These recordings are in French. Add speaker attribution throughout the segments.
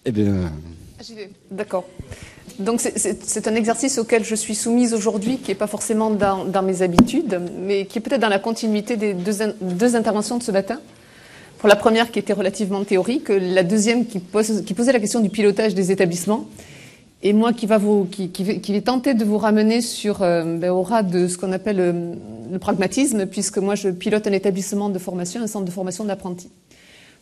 Speaker 1: Eh bien...
Speaker 2: D'accord. Donc c'est un exercice auquel je suis soumise aujourd'hui, qui n'est pas forcément dans mes habitudes, mais qui est peut-être dans la continuité des deux interventions de ce matin. Pour la première qui était relativement théorique, la deuxième qui posait la question du pilotage des établissements, et moi qui vais tenter de vous ramener au ras de ce qu'on appelle le pragmatisme, puisque moi je pilote un établissement de formation, un centre de formation d'apprentis.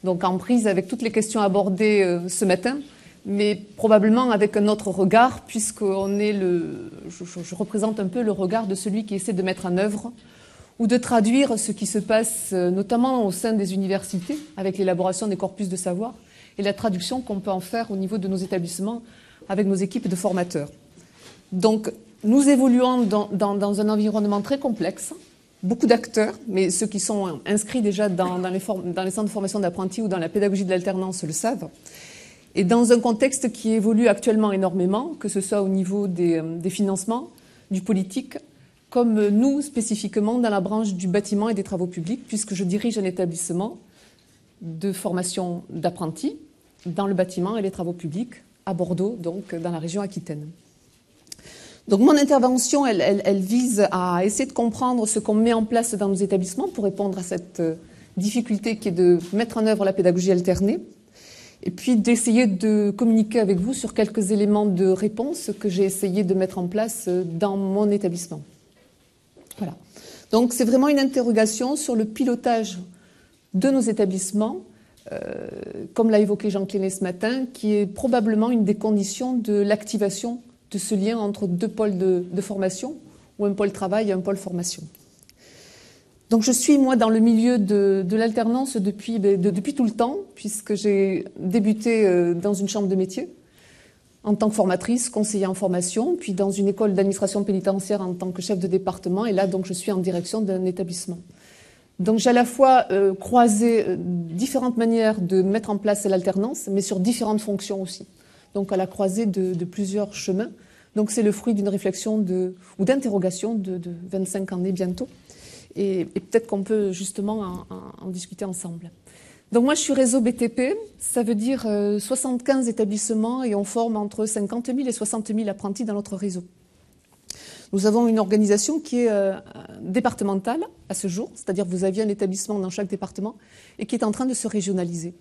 Speaker 2: Donc en prise avec toutes les questions abordées ce matin, mais probablement avec un autre regard, puisqu'on est je représente un peu le regard de celui qui essaie de mettre en œuvre ou de traduire ce qui se passe notamment au sein des universités, avec l'élaboration des corpus de savoir, et la traduction qu'on peut en faire au niveau de nos établissements avec nos équipes de formateurs. Donc nous évoluons dans un environnement très complexe, beaucoup d'acteurs, mais ceux qui sont inscrits déjà dans les centres de formation d'apprentis ou dans la pédagogie de l'alternance le savent. Et dans un contexte qui évolue actuellement énormément, que ce soit au niveau des financements, du politique, comme nous spécifiquement dans la branche du bâtiment et des travaux publics, puisque je dirige un établissement de formation d'apprentis dans le bâtiment et les travaux publics à Bordeaux, donc dans la région Aquitaine. Donc mon intervention, elle vise à essayer de comprendre ce qu'on met en place dans nos établissements pour répondre à cette difficulté qui est de mettre en œuvre la pédagogie alternée, et puis d'essayer de communiquer avec vous sur quelques éléments de réponse que j'ai essayé de mettre en place dans mon établissement. Voilà. Donc c'est vraiment une interrogation sur le pilotage de nos établissements, comme l'a évoqué Jean Clénet ce matin, qui est probablement une des conditions de l'activation de ce lien entre deux pôles de formation, ou un pôle travail et un pôle formation. Donc je suis, moi, dans le milieu de l'alternance depuis tout le temps, puisque j'ai débuté dans une chambre de métier en tant que formatrice, conseillère en formation, puis dans une école d'administration pénitentiaire en tant que chef de département, et là, donc, je suis en direction d'un établissement. Donc j'ai à la fois croisé différentes manières de mettre en place l'alternance, mais sur différentes fonctions aussi. Donc à la croisée de plusieurs chemins. Donc c'est le fruit d'une réflexion ou d'interrogation de 25 années bientôt. Et peut-être qu'on peut justement en discuter ensemble. Donc moi je suis réseau BTP, ça veut dire 75 établissements et on forme entre 50 000 et 60 000 apprentis dans notre réseau. Nous avons une organisation qui est départementale à ce jour, c'est-à-dire vous aviez un établissement dans chaque département et qui est en train de se régionaliser.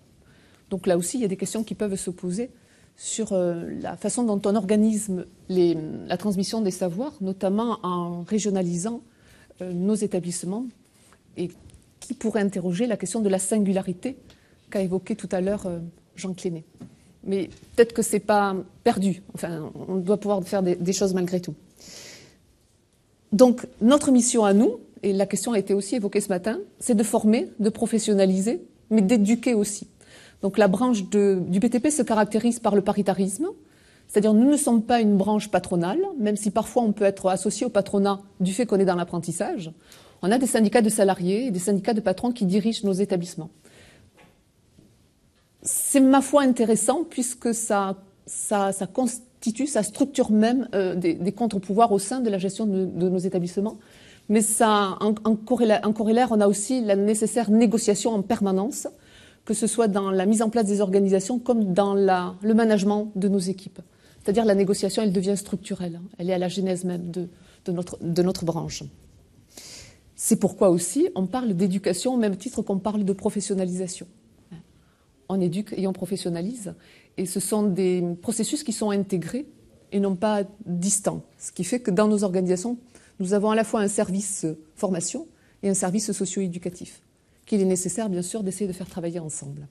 Speaker 2: Donc là aussi il y a des questions qui peuvent se poser sur la façon dont on organise la transmission des savoirs, notamment en régionalisant nos établissements, et qui pourrait interroger la question de la singularité qu'a évoqué tout à l'heure Jean Clénet. Mais peut-être que ce n'est pas perdu. Enfin, on doit pouvoir faire des choses malgré tout. Donc, notre mission à nous, et la question a été aussi évoquée ce matin, c'est de former, de professionnaliser, mais d'éduquer aussi. Donc, la branche du BTP se caractérise par le paritarisme, c'est-à-dire nous ne sommes pas une branche patronale, même si parfois on peut être associé au patronat du fait qu'on est dans l'apprentissage. On a des syndicats de salariés et des syndicats de patrons qui dirigent nos établissements. C'est ma foi intéressant puisque ça constitue, ça structure même des contre-pouvoirs au sein de la gestion de nos établissements. Mais ça, en corollaire, on a aussi la nécessaire négociation en permanence, que ce soit dans la mise en place des organisations comme dans le management de nos équipes. C'est-à-dire la négociation, elle devient structurelle. Elle est à la genèse même de notre branche. C'est pourquoi aussi on parle d'éducation au même titre qu'on parle de professionnalisation. On éduque et on professionnalise. Et ce sont des processus qui sont intégrés et non pas distants. Ce qui fait que dans nos organisations, nous avons à la fois un service formation et un service socio-éducatif, qu'il est nécessaire, bien sûr, d'essayer de faire travailler ensemble.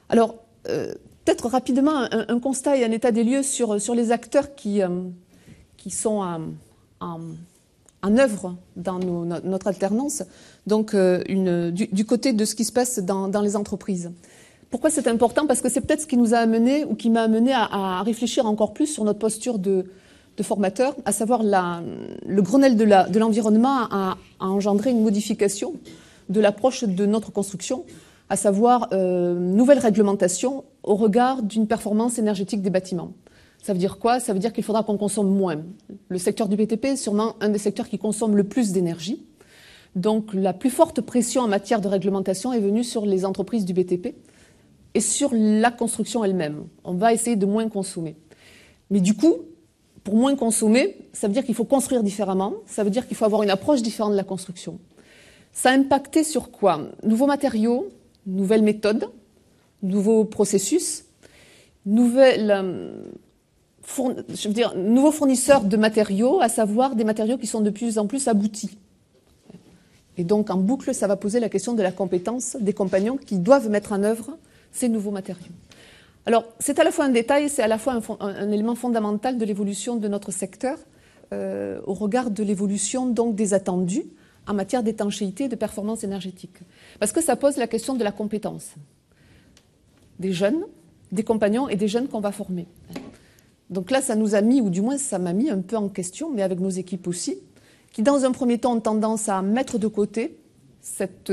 Speaker 2: Alors, peut-être rapidement un constat et un état des lieux sur les acteurs qui sont en œuvre dans notre alternance, donc du côté de ce qui se passe dans les entreprises. Pourquoi c'est important? Parce que c'est peut-être ce qui nous a amené ou qui m'a amené à réfléchir encore plus sur notre posture de formateur, à savoir le Grenelle de l'environnement a engendré une modification de l'approche de notre construction, à savoir nouvelle réglementation au regard d'une performance énergétique des bâtiments. Ça veut dire quoi? Ça veut dire qu'il faudra qu'on consomme moins. Le secteur du BTP est sûrement un des secteurs qui consomme le plus d'énergie. Donc la plus forte pression en matière de réglementation est venue sur les entreprises du BTP, et sur la construction elle-même. On va essayer de moins consommer. Mais du coup, pour moins consommer, ça veut dire qu'il faut construire différemment, ça veut dire qu'il faut avoir une approche différente de la construction. Ça a impacté sur quoi? Nouveaux matériaux, nouvelles méthodes, nouveaux processus, nouveaux fournisseurs de matériaux, à savoir des matériaux qui sont de plus en plus aboutis. Et donc, en boucle, ça va poser la question de la compétence des compagnons qui doivent mettre en œuvre ces nouveaux matériaux. Alors, c'est à la fois un détail, c'est à la fois un élément fondamental de l'évolution de notre secteur au regard de l'évolution donc des attendus en matière d'étanchéité et de performance énergétique. Parce que ça pose la question de la compétence des jeunes, des compagnons et des jeunes qu'on va former. Donc là, ça nous a mis, ou du moins ça m'a mis un peu en question, mais avec nos équipes aussi, qui dans un premier temps ont tendance à mettre de côté cette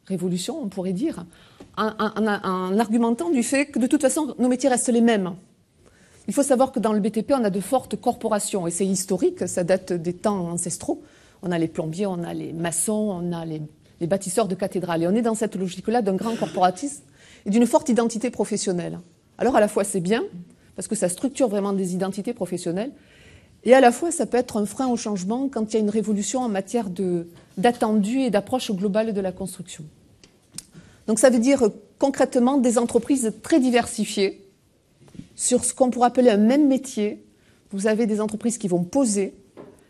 Speaker 2: révolution, on pourrait dire, en argumentant du fait que de toute façon, nos métiers restent les mêmes. Il faut savoir que dans le BTP, on a de fortes corporations, et c'est historique, ça date des temps ancestraux. On a les plombiers, on a les maçons, on a les bâtisseurs de cathédrales. Et on est dans cette logique-là d'un grand corporatisme et d'une forte identité professionnelle. Alors à la fois c'est bien, parce que ça structure vraiment des identités professionnelles, et à la fois ça peut être un frein au changement quand il y a une révolution en matière d'attendus et d'approche globale de la construction. Donc ça veut dire concrètement des entreprises très diversifiées sur ce qu'on pourrait appeler un même métier. Vous avez des entreprises qui vont poser,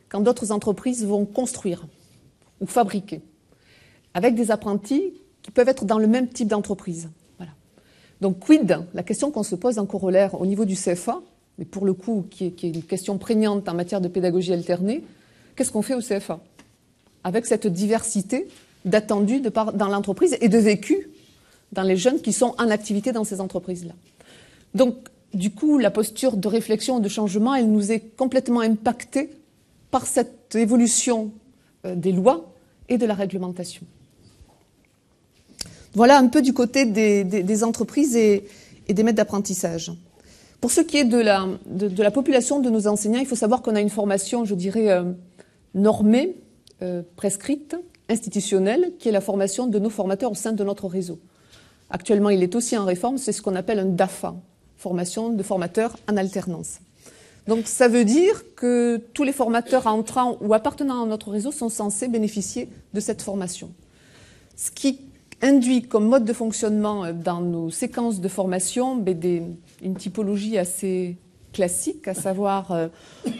Speaker 2: quand d'autres entreprises vont construire ou fabriquer, avec des apprentis qui peuvent être dans le même type d'entreprise. Voilà. Donc, quid, la question qu'on se pose en corollaire au niveau du CFA, mais pour le coup, qui est une question prégnante en matière de pédagogie alternée, qu'est-ce qu'on fait au CFA? Avec cette diversité d'attendus dans l'entreprise et de vécu dans les jeunes qui sont en activité dans ces entreprises-là. Donc, du coup, la posture de réflexion et de changement, elle nous est complètement impactée par cette évolution des lois et de la réglementation. Voilà un peu du côté des entreprises et des maîtres d'apprentissage. Pour ce qui est de la population de nos enseignants, il faut savoir qu'on a une formation, je dirais, normée, prescrite, institutionnelle, qui est la formation de nos formateurs au sein de notre réseau. Actuellement, il est aussi en réforme, c'est ce qu'on appelle un DAFA, formation de formateurs en alternance. Donc ça veut dire que tous les formateurs entrant ou appartenant à notre réseau sont censés bénéficier de cette formation. Ce qui induit comme mode de fonctionnement dans nos séquences de formation une typologie assez classique, à savoir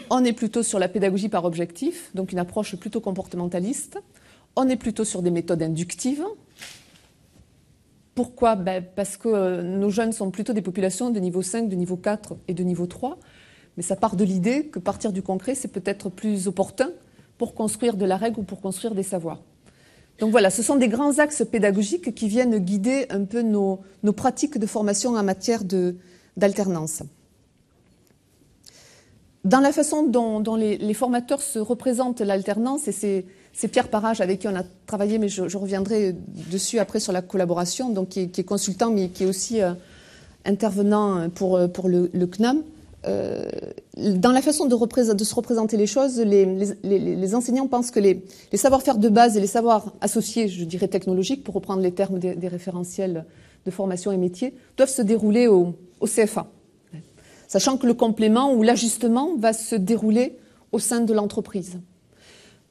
Speaker 2: on est plutôt sur la pédagogie par objectif, donc une approche plutôt comportementaliste. On est plutôt sur des méthodes inductives. Pourquoi? Parce que nos jeunes sont plutôt des populations de niveau 5, de niveau 4 et de niveau 3. Mais ça part de l'idée que partir du concret, c'est peut-être plus opportun pour construire de la règle ou pour construire des savoirs. Donc voilà, ce sont des grands axes pédagogiques qui viennent guider un peu nos pratiques de formation en matière d'alternance. Dans la façon dont les formateurs se représentent l'alternance, et c'est Pierre Parage avec qui on a travaillé, mais je reviendrai dessus après sur la collaboration, donc qui est consultant, mais qui est aussi intervenant pour le CNAM. Dans la façon de se représenter les choses, les enseignants pensent que les savoir-faire de base et les savoirs associés, je dirais technologiques, pour reprendre les termes des référentiels de formation et métiers, doivent se dérouler au CFA. Sachant que le complément ou l'ajustement va se dérouler au sein de l'entreprise.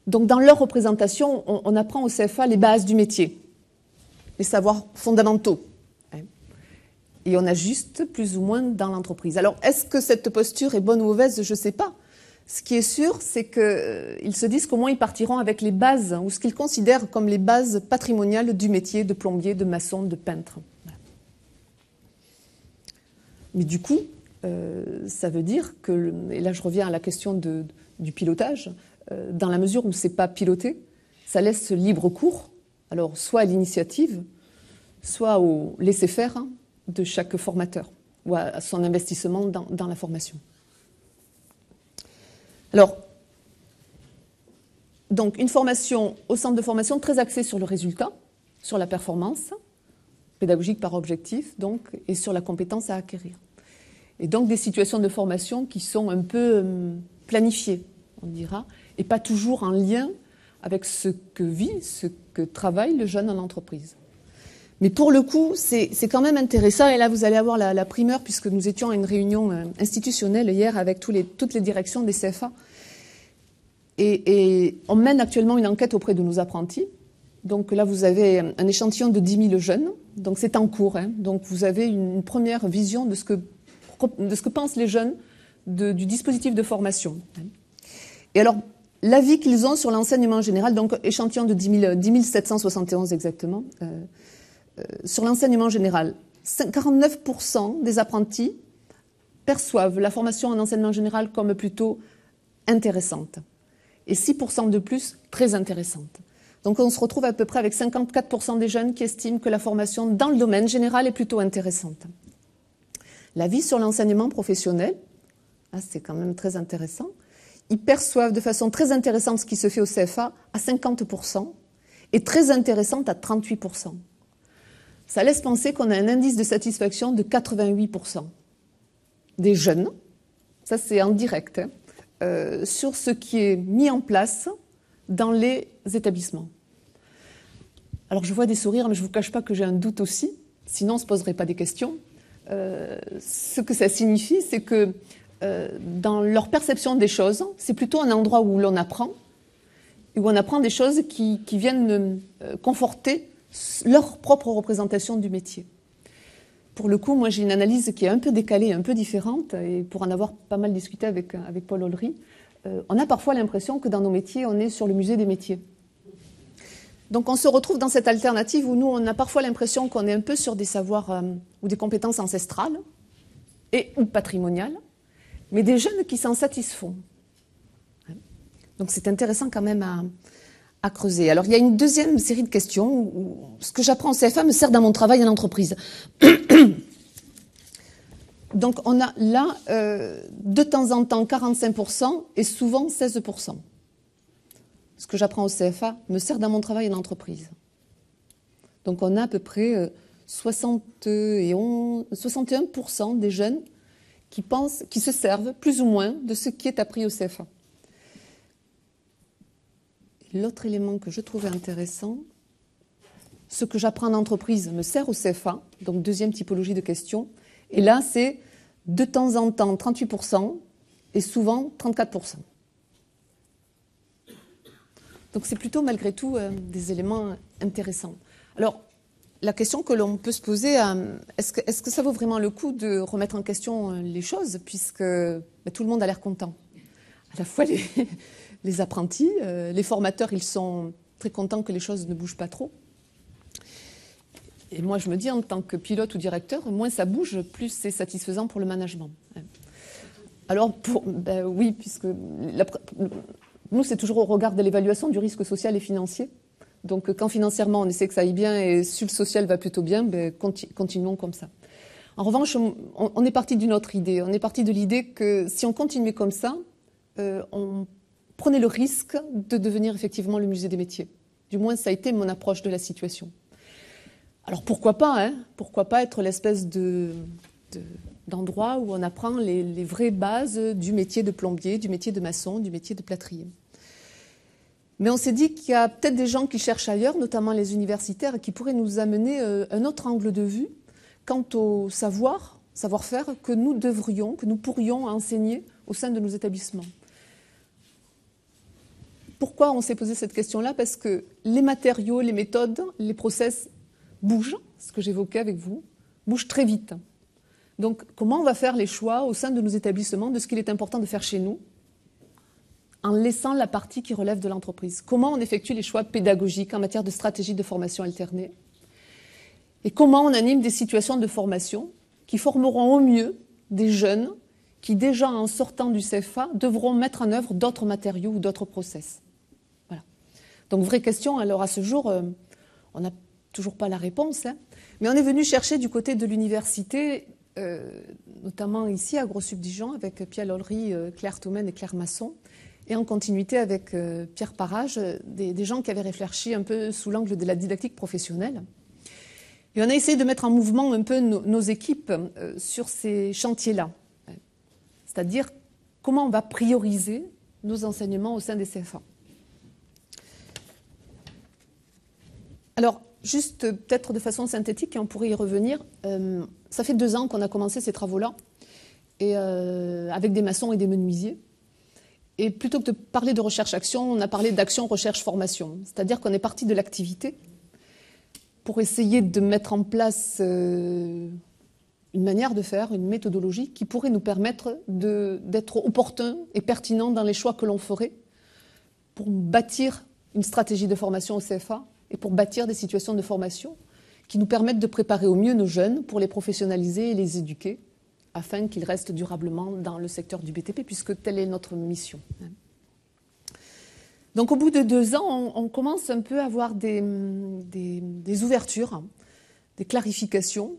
Speaker 2: Donc dans leur représentation, on apprend au CFA les bases du métier, les savoirs fondamentaux. Et on ajuste plus ou moins dans l'entreprise. Alors, est-ce que cette posture est bonne ou mauvaise? Je ne sais pas. Ce qui est sûr, c'est qu'ils se disent qu'au moins ils partiront avec les bases, ou ce qu'ils considèrent comme les bases patrimoniales du métier de plombier, de maçon, de peintre. Voilà. Mais du coup, ça veut dire que, et là je reviens à la question du pilotage, dans la mesure où ce n'est pas piloté, ça laisse libre cours, alors soit à l'initiative, soit au laisser-faire, de chaque formateur ou à son investissement dans la formation. Alors, donc une formation au centre de formation très axée sur le résultat, sur la performance, pédagogique par objectif, donc, et sur la compétence à acquérir. Et donc des situations de formation qui sont un peu planifiées, on dira, et pas toujours en lien avec ce que vit, ce que travaille le jeune en entreprise. Mais pour le coup, c'est quand même intéressant. Et là, vous allez avoir la primeur, puisque nous étions à une réunion institutionnelle hier avec toutes les directions des CFA. Et on mène actuellement une enquête auprès de nos apprentis. Donc là, vous avez un échantillon de 10 000 jeunes. Donc c'est en cours. Hein. Donc vous avez une première vision de ce que pensent les jeunes du dispositif de formation. Et alors, l'avis qu'ils ont sur l'enseignement général, donc échantillon de 10 771 exactement, sur l'enseignement général, 49% des apprentis perçoivent la formation en enseignement général comme plutôt intéressante. Et 6% de plus, très intéressante. Donc on se retrouve à peu près avec 54% des jeunes qui estiment que la formation dans le domaine général est plutôt intéressante. L'avis sur l'enseignement professionnel, c'est quand même très intéressant. Ils perçoivent de façon très intéressante ce qui se fait au CFA à 50% et très intéressante à 38%. Ça laisse penser qu'on a un indice de satisfaction de 88% des jeunes, ça c'est en direct, sur ce qui est mis en place dans les établissements. Alors je vois des sourires, mais je ne vous cache pas que j'ai un doute aussi, sinon on ne se poserait pas des questions. Ce que ça signifie, c'est que dans leur perception des choses, c'est plutôt un endroit où l'on apprend, et où on apprend des choses qui viennent conforter leur propre représentation du métier. Pour le coup, moi j'ai une analyse qui est un peu décalée, un peu différente, et pour en avoir pas mal discuté avec Paul Olry, on a parfois l'impression que dans nos métiers, on est sur le musée des métiers. Donc on se retrouve dans cette alternative où nous, on a parfois l'impression qu'on est un peu sur des savoirs ou des compétences ancestrales ou patrimoniales, mais des jeunes qui s'en satisfont. Donc c'est intéressant quand même à creuser. Alors il y a une deuxième série de questions où ce que j'apprends en CFA me sert dans mon travail en entreprise. Donc on a là de temps en temps 45% et souvent 16%. Ce que j'apprends au CFA me sert dans mon travail en entreprise. Donc on a à peu près 61% des jeunes qui se servent plus ou moins de ce qui est appris au CFA. L'autre élément que je trouvais intéressant, ce que j'apprends en entreprise me sert au CFA, donc deuxième typologie de questions. Et là, c'est de temps en temps 38% et souvent 34%. Donc c'est plutôt malgré tout des éléments intéressants. Alors, la question que l'on peut se poser, est-ce que ça vaut vraiment le coup de remettre en question les choses, puisque tout le monde a l'air content. À la fois les apprentis, les formateurs, ils sont très contents que les choses ne bougent pas trop. Et moi, je me dis, en tant que pilote ou directeur, moins ça bouge, plus c'est satisfaisant pour le management. Alors, oui, puisque nous, c'est toujours au regard de l'évaluation du risque social et financier. Donc, quand financièrement, on essaie que ça aille bien et si le social va plutôt bien, continuons comme ça. En revanche, on est parti d'une autre idée. On est parti de l'idée que si on continuait comme ça, on prenait le risque de devenir effectivement le musée des métiers. Du moins, ça a été mon approche de la situation. Alors, pourquoi pas, hein ? Pourquoi pas être l'espèce d'endroit où on apprend les vraies bases du métier de plombier, du métier de maçon, du métier de plâtrier. Mais on s'est dit qu'il y a peut-être des gens qui cherchent ailleurs, notamment les universitaires, qui pourraient nous amener un autre angle de vue quant au savoir-faire que nous pourrions enseigner au sein de nos établissements. Pourquoi on s'est posé cette question-là ? Parce que les matériaux, les méthodes, les process bougent, ce que j'évoquais avec vous, bougent très vite. Donc, comment on va faire les choix au sein de nos établissements de ce qu'il est important de faire chez nous, en laissant la partie qui relève de l'entreprise? Comment on effectue les choix pédagogiques en matière de stratégie de formation alternée? Et comment on anime des situations de formation qui formeront au mieux des jeunes qui, déjà en sortant du CFA, devront mettre en œuvre d'autres matériaux ou d'autres process? Voilà. Donc, vraie question, alors à ce jour, on n'a toujours pas la réponse, hein, mais on est venu chercher du côté de l'université, notamment ici à Gros-Sub-Dijon, avec Pierre Olry, Claire Thoumen et Claire Masson, et en continuité avec Pierre Parage, des gens qui avaient réfléchi un peu sous l'angle de la didactique professionnelle. Et on a essayé de mettre en mouvement un peu nos équipes sur ces chantiers-là. C'est-à-dire comment on va prioriser nos enseignements au sein des CFA. Alors, juste peut-être de façon synthétique, et on pourrait y revenir, ça fait 2 ans qu'on a commencé ces travaux-là, et avec des maçons et des menuisiers. Et plutôt que de parler de recherche-action, on a parlé d'action, recherche, formation. C'est-à-dire qu'on est parti de l'activité pour essayer de mettre en place une manière de faire, une méthodologie qui pourrait nous permettre d'être opportun et pertinent dans les choix que l'on ferait pour bâtir une stratégie de formation au CFA et pour bâtir des situations de formation qui nous permettent de préparer au mieux nos jeunes pour les professionnaliser et les éduquer afin qu'ils restent durablement dans le secteur du BTP, puisque telle est notre mission. Donc au bout de 2 ans, on commence un peu à avoir des ouvertures, des clarifications,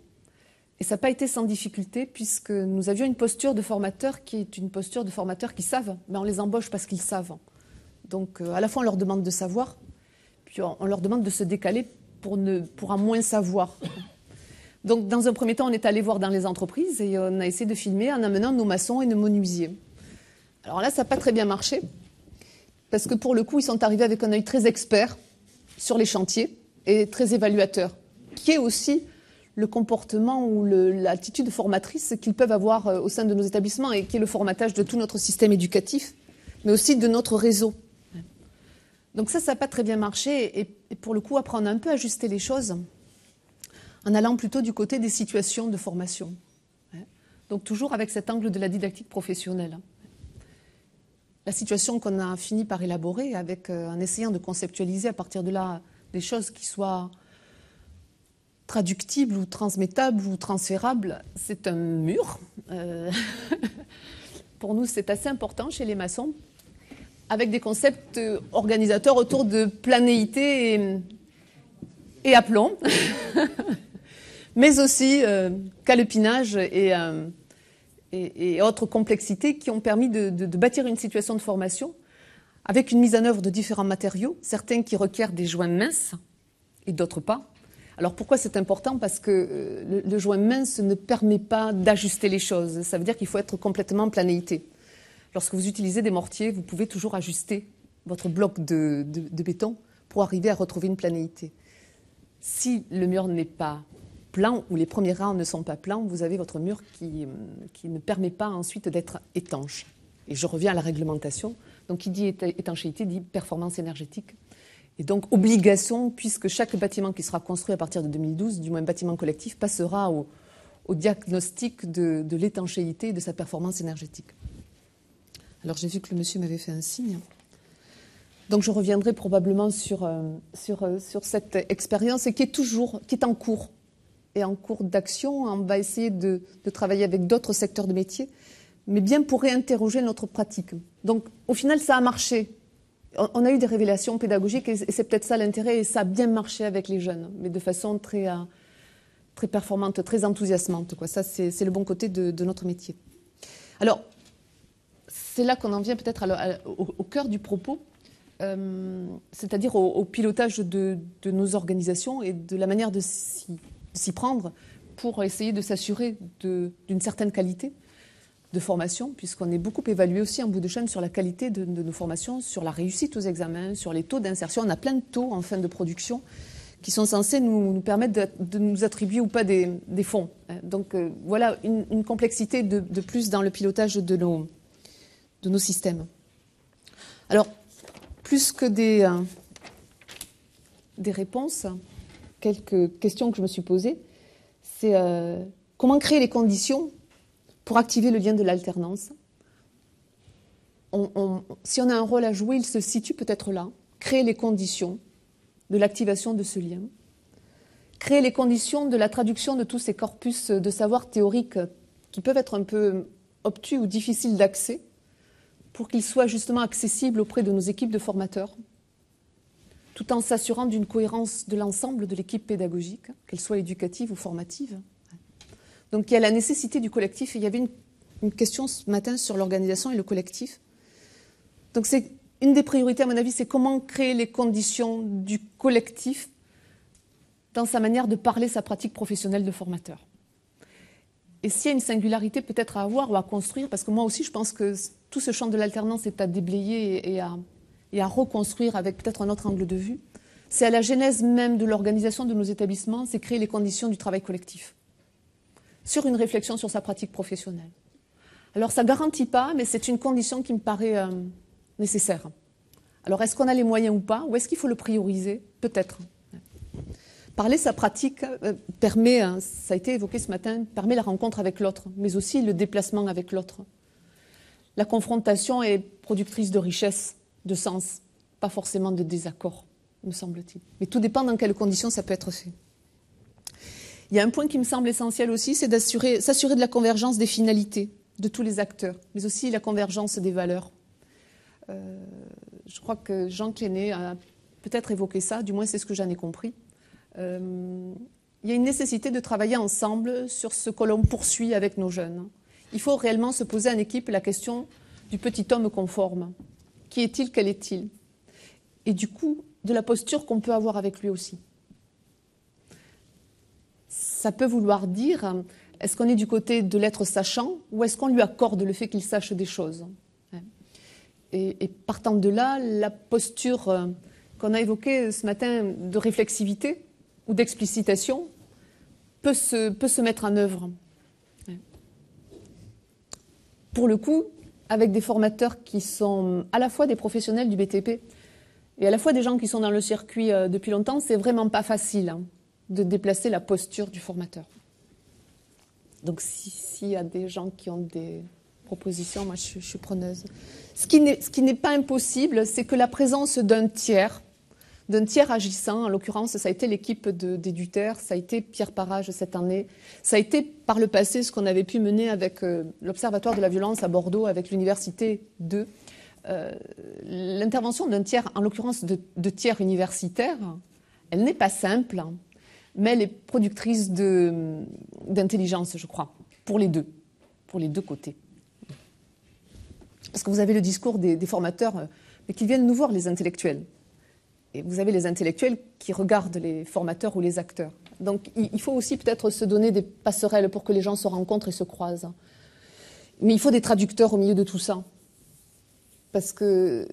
Speaker 2: et ça n'a pas été sans difficulté, puisque nous avions une posture de formateurs qui est une posture de formateurs qui savent, mais on les embauche parce qu'ils savent. Donc à la fois on leur demande de savoir, puis on leur demande de se décaler pour un moins savoir. Donc, dans un premier temps, on est allé voir dans les entreprises et on a essayé de filmer en amenant nos maçons et nos menuisiers. Alors là, ça n'a pas très bien marché parce que pour le coup, ils sont arrivés avec un œil très expert sur les chantiers et très évaluateur, qui est aussi le comportement ou l'attitude formatrice qu'ils peuvent avoir au sein de nos établissements et qui est le formatage de tout notre système éducatif, mais aussi de notre réseau. Donc ça n'a pas très bien marché et pour le coup, après, on a un peu ajusté les choses en allant plutôt du côté des situations de formation. Donc toujours avec cet angle de la didactique professionnelle. La situation qu'on a fini par élaborer en essayant de conceptualiser à partir de là des choses qui soient traductibles ou transmettables ou transférables, c'est un mur. Pour nous, c'est assez important chez les maçons, avec des concepts organisateurs autour de planéité et aplomb. Mais aussi calepinage et autres complexités qui ont permis de bâtir une situation de formation avec une mise en œuvre de différents matériaux, certains qui requièrent des joints minces et d'autres pas. Alors pourquoi c'est important? Parce que le joint mince ne permet pas d'ajuster les choses. Ça veut dire qu'il faut être complètement planéité. Lorsque vous utilisez des mortiers, vous pouvez toujours ajuster votre bloc de béton pour arriver à retrouver une planéité. Si le mur n'est pas plan, ou les premiers rangs ne sont pas plans, vous avez votre mur qui ne permet pas ensuite d'être étanche. Et je reviens à la réglementation. Donc, qui dit étanchéité dit performance énergétique. Et donc, obligation, puisque chaque bâtiment qui sera construit à partir de 2012, du moins bâtiment collectif, passera au diagnostic de l'étanchéité et de sa performance énergétique. Alors, j'ai vu que le monsieur m'avait fait un signe. Donc, je reviendrai probablement sur cette expérience et qui est en cours. Et en cours d'action, on va essayer de travailler avec d'autres secteurs de métier, mais bien pour réinterroger notre pratique. Donc, au final, ça a marché. On a eu des révélations pédagogiques et c'est peut-être ça l'intérêt, et ça a bien marché avec les jeunes, mais de façon très performante, très enthousiasmante, quoi. Ça, c'est le bon côté de notre métier. Alors, c'est là qu'on en vient peut-être au cœur du propos, c'est-à-dire au pilotage de nos organisations et de la manière de s'y prendre pour essayer de s'assurer d'une certaine qualité de formation, puisqu'on est beaucoup évalué aussi en bout de chaîne sur la qualité de nos formations, sur la réussite aux examens, sur les taux d'insertion. On a plein de taux en fin de production qui sont censés nous permettre de nous attribuer ou pas des fonds. Donc voilà une complexité de plus dans le pilotage de nos systèmes. Alors, plus que des réponses, quelques questions que je me suis posées, c'est comment créer les conditions pour activer le lien de l'alternance. Si on a un rôle à jouer, il se situe peut-être là. Créer les conditions de l'activation de ce lien. Créer les conditions de la traduction de tous ces corpus de savoir théoriques qui peuvent être un peu obtus ou difficiles d'accès pour qu'ils soient justement accessibles auprès de nos équipes de formateurs, tout en s'assurant d'une cohérence de l'ensemble de l'équipe pédagogique, qu'elle soit éducative ou formative. Donc il y a la nécessité du collectif, et il y avait une question ce matin sur l'organisation et le collectif. Donc c'est une des priorités, à mon avis, c'est comment créer les conditions du collectif dans sa manière de parler sa pratique professionnelle de formateur. Et s'il y a une singularité peut-être à avoir ou à construire, parce que moi aussi je pense que tout ce champ de l'alternance est à déblayer et à reconstruire avec peut-être un autre angle de vue, c'est à la genèse même de l'organisation de nos établissements, c'est créer les conditions du travail collectif, sur une réflexion sur sa pratique professionnelle. Alors ça ne garantit pas, mais c'est une condition qui me paraît nécessaire. Alors est-ce qu'on a les moyens ou pas, ou est-ce qu'il faut le prioriser? Peut-être. Parler sa pratique permet, ça a été évoqué ce matin, permet la rencontre avec l'autre, mais aussi le déplacement avec l'autre. La confrontation est productrice de richesse, de sens, pas forcément de désaccord, me semble-t-il. Mais tout dépend dans quelles conditions ça peut être fait. Il y a un point qui me semble essentiel aussi, c'est s'assurer de la convergence des finalités de tous les acteurs, mais aussi la convergence des valeurs. Je crois que Jean Cléné a peut-être évoqué ça, du moins c'est ce que j'en ai compris. Il y a une nécessité de travailler ensemble sur ce que l'on poursuit avec nos jeunes. Il faut réellement se poser en équipe la question du petit homme conforme. Qui est-il, quel est-il? Et du coup, de la posture qu'on peut avoir avec lui aussi. Ça peut vouloir dire, est-ce qu'on est du côté de l'être sachant ou est-ce qu'on lui accorde le fait qu'il sache des choses? Et partant de là, la posture qu'on a évoquée ce matin de réflexivité ou d'explicitation peut se mettre en œuvre. Pour le coup, avec des formateurs qui sont à la fois des professionnels du BTP et à la fois des gens qui sont dans le circuit depuis longtemps, c'est vraiment pas facile de déplacer la posture du formateur. Donc s'il y a des gens qui ont des propositions, moi je suis preneuse. Ce qui n'est pas impossible, c'est que la présence d'un tiers agissant, en l'occurrence ça a été l'équipe d'Éduter, ça a été Pierre Parage cette année, ça a été par le passé ce qu'on avait pu mener avec l'Observatoire de la violence à Bordeaux, avec l'Université 2. L'intervention d'un tiers, en l'occurrence de tiers universitaires, elle n'est pas simple, mais elle est productrice d'intelligence, je crois, pour les deux côtés. Parce que vous avez le discours des formateurs, mais qui viennent nous voir, les intellectuels. Et vous avez les intellectuels qui regardent les formateurs ou les acteurs. Donc il faut aussi peut-être se donner des passerelles pour que les gens se rencontrent et se croisent. Mais il faut des traducteurs au milieu de tout ça. Parce que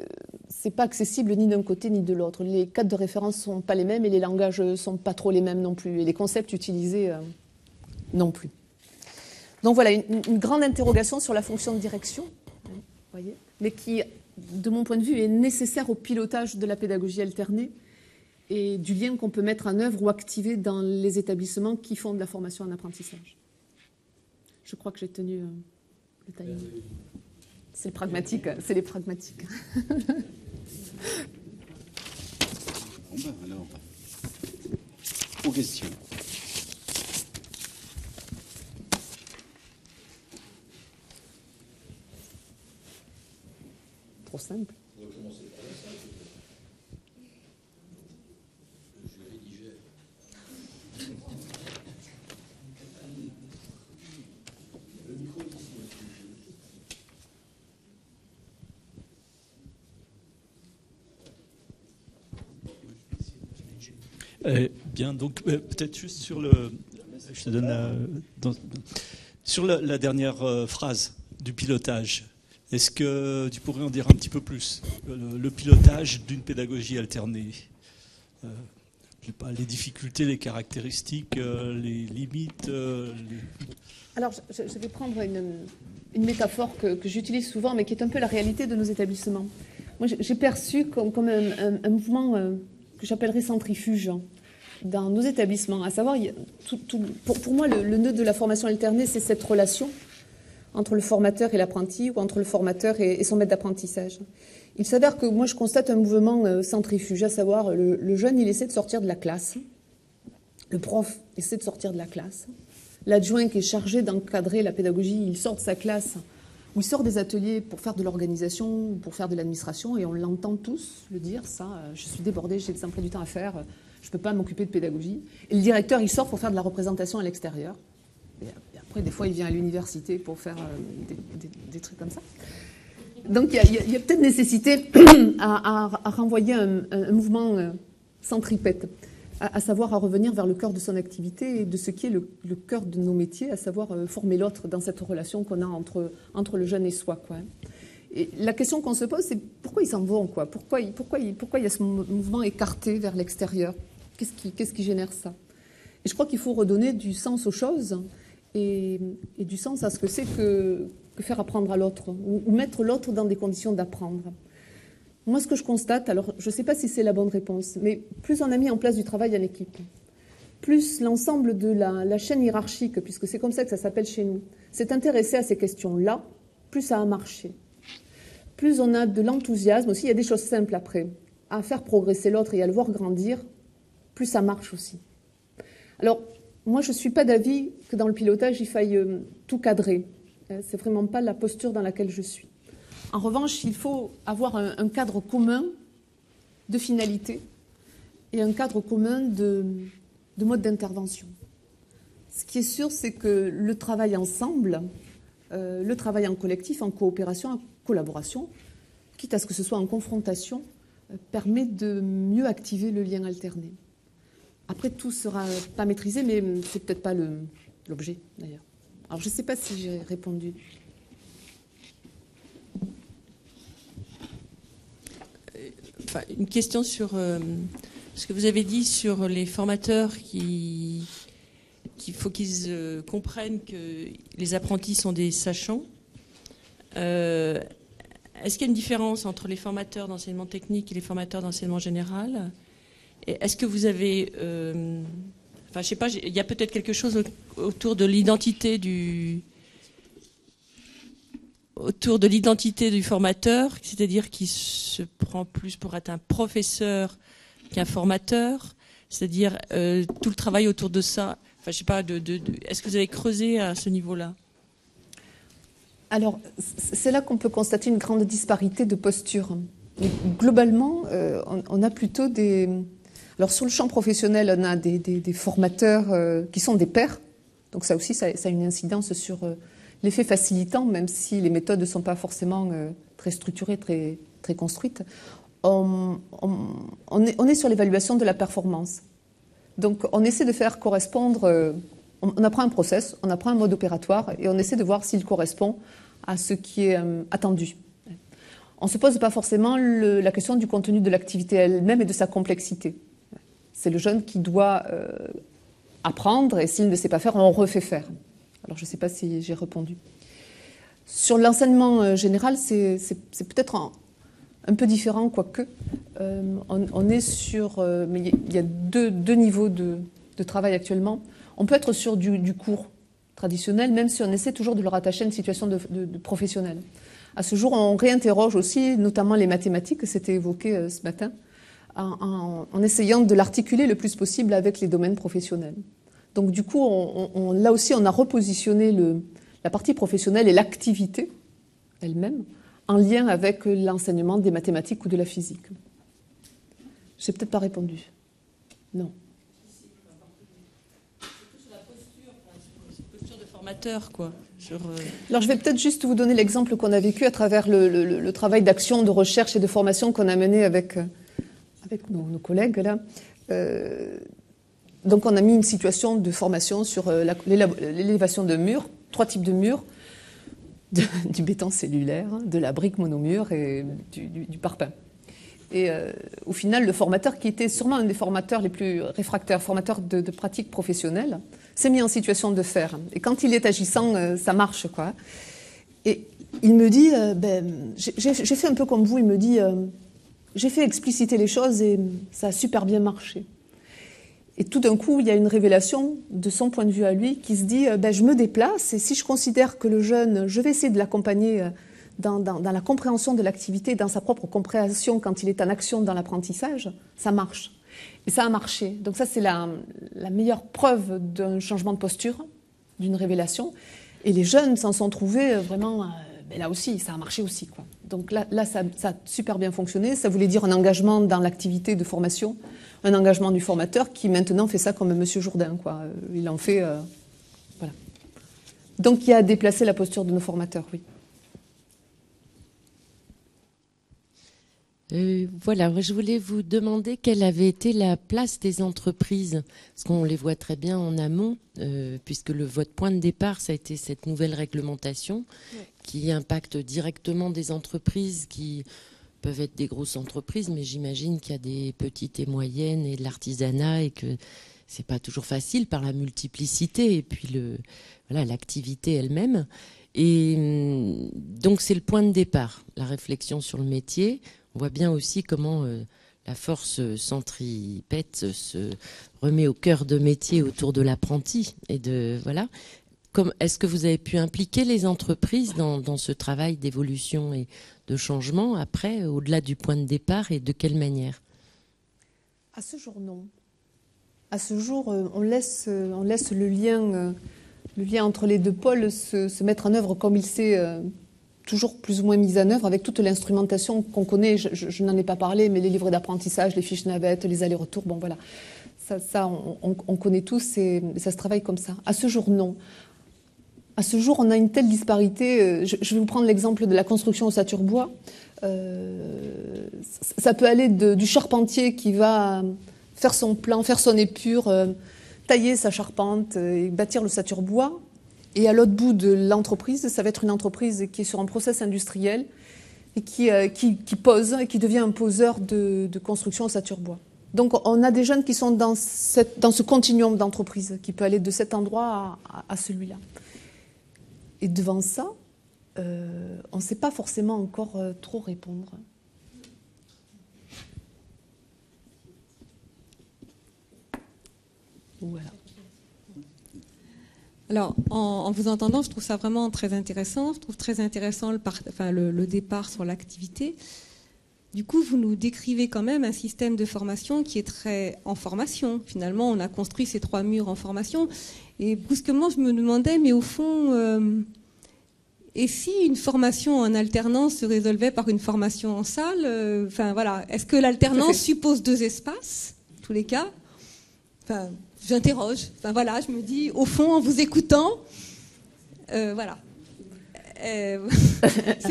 Speaker 2: ce n'est pas accessible ni d'un côté ni de l'autre. Les cadres de référence ne sont pas les mêmes et les langages ne sont pas trop les mêmes non plus. Et les concepts utilisés non plus. Donc voilà, une grande interrogation sur la fonction de direction, voyez, mais qui, de mon point de vue, est nécessaire au pilotage de la pédagogie alternée et du lien qu'on peut mettre en œuvre ou activer dans les établissements qui font de la formation en apprentissage. Je crois que j'ai tenu le timing. C'est le pragmatique, c'est les pragmatiques.
Speaker 1: Bon ben alors, aux questions.
Speaker 2: Trop simple.
Speaker 3: Bien, donc peut-être juste sur je te donne sur la dernière phrase du pilotage. Est-ce que tu pourrais en dire un petit peu plus? Le pilotage d'une pédagogie alternée, je sais pas, les difficultés, les caractéristiques, les limites.
Speaker 2: Alors, je vais prendre une métaphore que j'utilise souvent, mais qui est un peu la réalité de nos établissements. Moi, j'ai perçu comme un mouvement que j'appellerais centrifuge dans nos établissements. À savoir, pour moi, le nœud de la formation alternée, c'est cette relation entre le formateur et l'apprenti, ou entre le formateur et son maître d'apprentissage. Il s'avère que moi, je constate un mouvement centrifuge, à savoir, le jeune, il essaie de sortir de la classe, le prof essaie de sortir de la classe, l'adjoint qui est chargé d'encadrer la pédagogie, il sort de sa classe, ou il sort des ateliers pour faire de l'organisation, ou pour faire de l'administration, et on l'entend tous le dire, ça, je suis débordé, j'ai des emplois du temps à faire, je ne peux pas m'occuper de pédagogie. Et le directeur, il sort pour faire de la représentation à l'extérieur. Et après, des fois, il vient à l'université pour faire des trucs comme ça. Donc, il y a peut-être nécessité à renvoyer un mouvement centripète, à savoir à revenir vers le cœur de son activité et de ce qui est le cœur de nos métiers, à savoir former l'autre dans cette relation qu'on a entre le jeune et soi, quoi. Et la question qu'on se pose, c'est pourquoi ils s'en vont, quoi. Pourquoi il y a ce mouvement écarté vers l'extérieur? Qu'est-ce qui génère ça? Et je crois qu'il faut redonner du sens aux choses et du sens à ce que c'est que faire apprendre à l'autre, ou mettre l'autre dans des conditions d'apprendre. Moi, ce que je constate, alors je ne sais pas si c'est la bonne réponse, mais plus on a mis en place du travail en équipe, plus l'ensemble de la chaîne hiérarchique, puisque c'est comme ça que ça s'appelle chez nous, s'est intéressé à ces questions-là, plus ça a marché. Plus on a de l'enthousiasme aussi, il y a des choses simples après, à faire progresser l'autre et à le voir grandir, plus ça marche aussi. Alors, moi, je ne suis pas d'avis que dans le pilotage, il faille tout cadrer. C'est vraiment pas la posture dans laquelle je suis. En revanche, il faut avoir un cadre commun de finalité et un cadre commun de mode d'intervention. Ce qui est sûr, c'est que le travail ensemble, le travail en collectif, en coopération, en collaboration, quitte à ce que ce soit en confrontation, permet de mieux activer le lien alterné. Après, tout ne sera pas maîtrisé, mais c'est peut-être pas l'objet, d'ailleurs. Alors, je ne sais pas si j'ai répondu.
Speaker 4: Enfin, une question sur ce que vous avez dit sur les formateurs qu'il faut qu'ils comprennent que les apprentis sont des sachants. Est-ce qu'il y a une différence entre les formateurs d'enseignement technique et les formateurs d'enseignement général? Et est-ce que vous avez... enfin, je sais pas, il y a peut-être quelque chose autour de l'identité du formateur, c'est-à-dire qu'il se prend plus pour être un professeur qu'un formateur, c'est-à-dire tout le travail autour de ça. Enfin, je sais pas, est-ce que vous avez creusé à ce niveau-là?
Speaker 2: Alors, c'est là qu'on peut constater une grande disparité de posture. Et globalement, on a plutôt des... Alors, sur le champ professionnel, on a des formateurs qui sont des pairs. Donc, ça aussi, ça a une incidence sur l'effet facilitant, même si les méthodes ne sont pas forcément très structurées, très construites. On est sur l'évaluation de la performance. Donc, on essaie de faire correspondre... on apprend un process, on apprend un mode opératoire et on essaie de voir s'il correspond à ce qui est attendu. On ne se pose pas forcément la question du contenu de l'activité elle-même et de sa complexité. C'est le jeune qui doit apprendre et s'il ne sait pas faire, on refait faire. Alors, je ne sais pas si j'ai répondu. Sur l'enseignement général, c'est peut-être un peu différent, quoique. On est sur... mais il y a deux niveaux de travail actuellement. On peut être sur du cours traditionnel, même si on essaie toujours de le rattacher à une situation de professionnel. À ce jour, on réinterroge aussi, notamment les mathématiques, c'était évoqué ce matin, en essayant de l'articuler le plus possible avec les domaines professionnels. Donc du coup, là aussi, on a repositionné la partie professionnelle et l'activité elle-même en lien avec l'enseignement des mathématiques ou de la physique. Je n'ai peut-être pas répondu. Non.
Speaker 4: Quoi,
Speaker 2: Alors je vais peut-être juste vous donner l'exemple qu'on a vécu à travers le travail d'action, de recherche et de formation qu'on a mené avec nos collègues là. Donc on a mis une situation de formation sur l'élévation de murs, 3 types de murs, du béton cellulaire, de la brique monomure et du parpaing. Et au final, le formateur, qui était sûrement un des formateurs les plus réfractaires, formateur de pratiques professionnelles, s'est mis en situation de faire. Et quand il est agissant, ça marche, quoi. Et il me dit, j'ai fait un peu comme vous, il me dit, j'ai fait expliciter les choses et ça a super bien marché. Et tout d'un coup, il y a une révélation de son point de vue à lui qui se dit, je me déplace et si je considère que le jeune, je vais essayer de l'accompagner dans la compréhension de l'activité, dans sa propre compréhension quand il est en action dans l'apprentissage, ça marche. Et ça a marché. Donc ça, c'est la meilleure preuve d'un changement de posture, d'une révélation. Et les jeunes s'en sont trouvés vraiment... là aussi, ça a marché aussi, quoi. Donc là ça a super bien fonctionné. Ça voulait dire un engagement dans l'activité de formation, un engagement du formateur qui maintenant fait ça comme M. Jourdain, quoi. Il en fait... voilà. Donc il y a déplacé la posture de nos formateurs, oui.
Speaker 5: Voilà, moi, je voulais vous demander quelle avait été la place des entreprises, parce qu'on les voit très bien en amont, puisque votre point de départ, ça a été cette nouvelle réglementation qui impacte directement des entreprises qui peuvent être des grosses entreprises, mais j'imagine qu'il y a des petites et moyennes et de l'artisanat et que c'est pas toujours facile par la multiplicité et puis l'activité elle-même. Et donc c'est le point de départ, la réflexion sur le métier. On voit bien aussi comment la force centripète se remet au cœur de métier autour de l'apprenti. Est-ce que vous avez pu impliquer les entreprises dans ce travail d'évolution et de changement après, au-delà du point de départ, et de quelle manière?
Speaker 2: À ce jour, non. À ce jour, on laisse le lien entre les deux pôles se mettre en œuvre comme il s'est toujours plus ou moins mis en œuvre, avec toute l'instrumentation qu'on connaît. Je n'en ai pas parlé, mais les livres d'apprentissage, les fiches navettes, les allers-retours, bon voilà. Ça on connaît tous et ça se travaille comme ça. À ce jour, non. À ce jour, on a une telle disparité. Je vais vous prendre l'exemple de la construction au Saturbois. Ça peut aller du charpentier qui va faire son plan, faire son épure, tailler sa charpente et bâtir le Saturbois. Et à l'autre bout de l'entreprise, ça va être une entreprise qui est sur un process industriel et qui pose et qui devient un poseur de construction au Saturbois. Donc on a des jeunes qui sont dans ce continuum d'entreprise qui peut aller de cet endroit à celui-là. Et devant ça, on ne sait pas forcément encore trop répondre. Voilà.
Speaker 6: Alors, en vous entendant, je trouve ça vraiment très intéressant. Je trouve très intéressant le départ sur l'activité. Du coup, vous nous décrivez quand même un système de formation qui est très en formation. Finalement, on a construit ces 3 murs en formation. Et brusquement, je me demandais, mais au fond, et si une formation en alternance se résolvait par une formation en salle, est-ce que l'alternance suppose 2 espaces, en tous les cas? J'interroge. Je me dis, au fond, en vous écoutant, c'est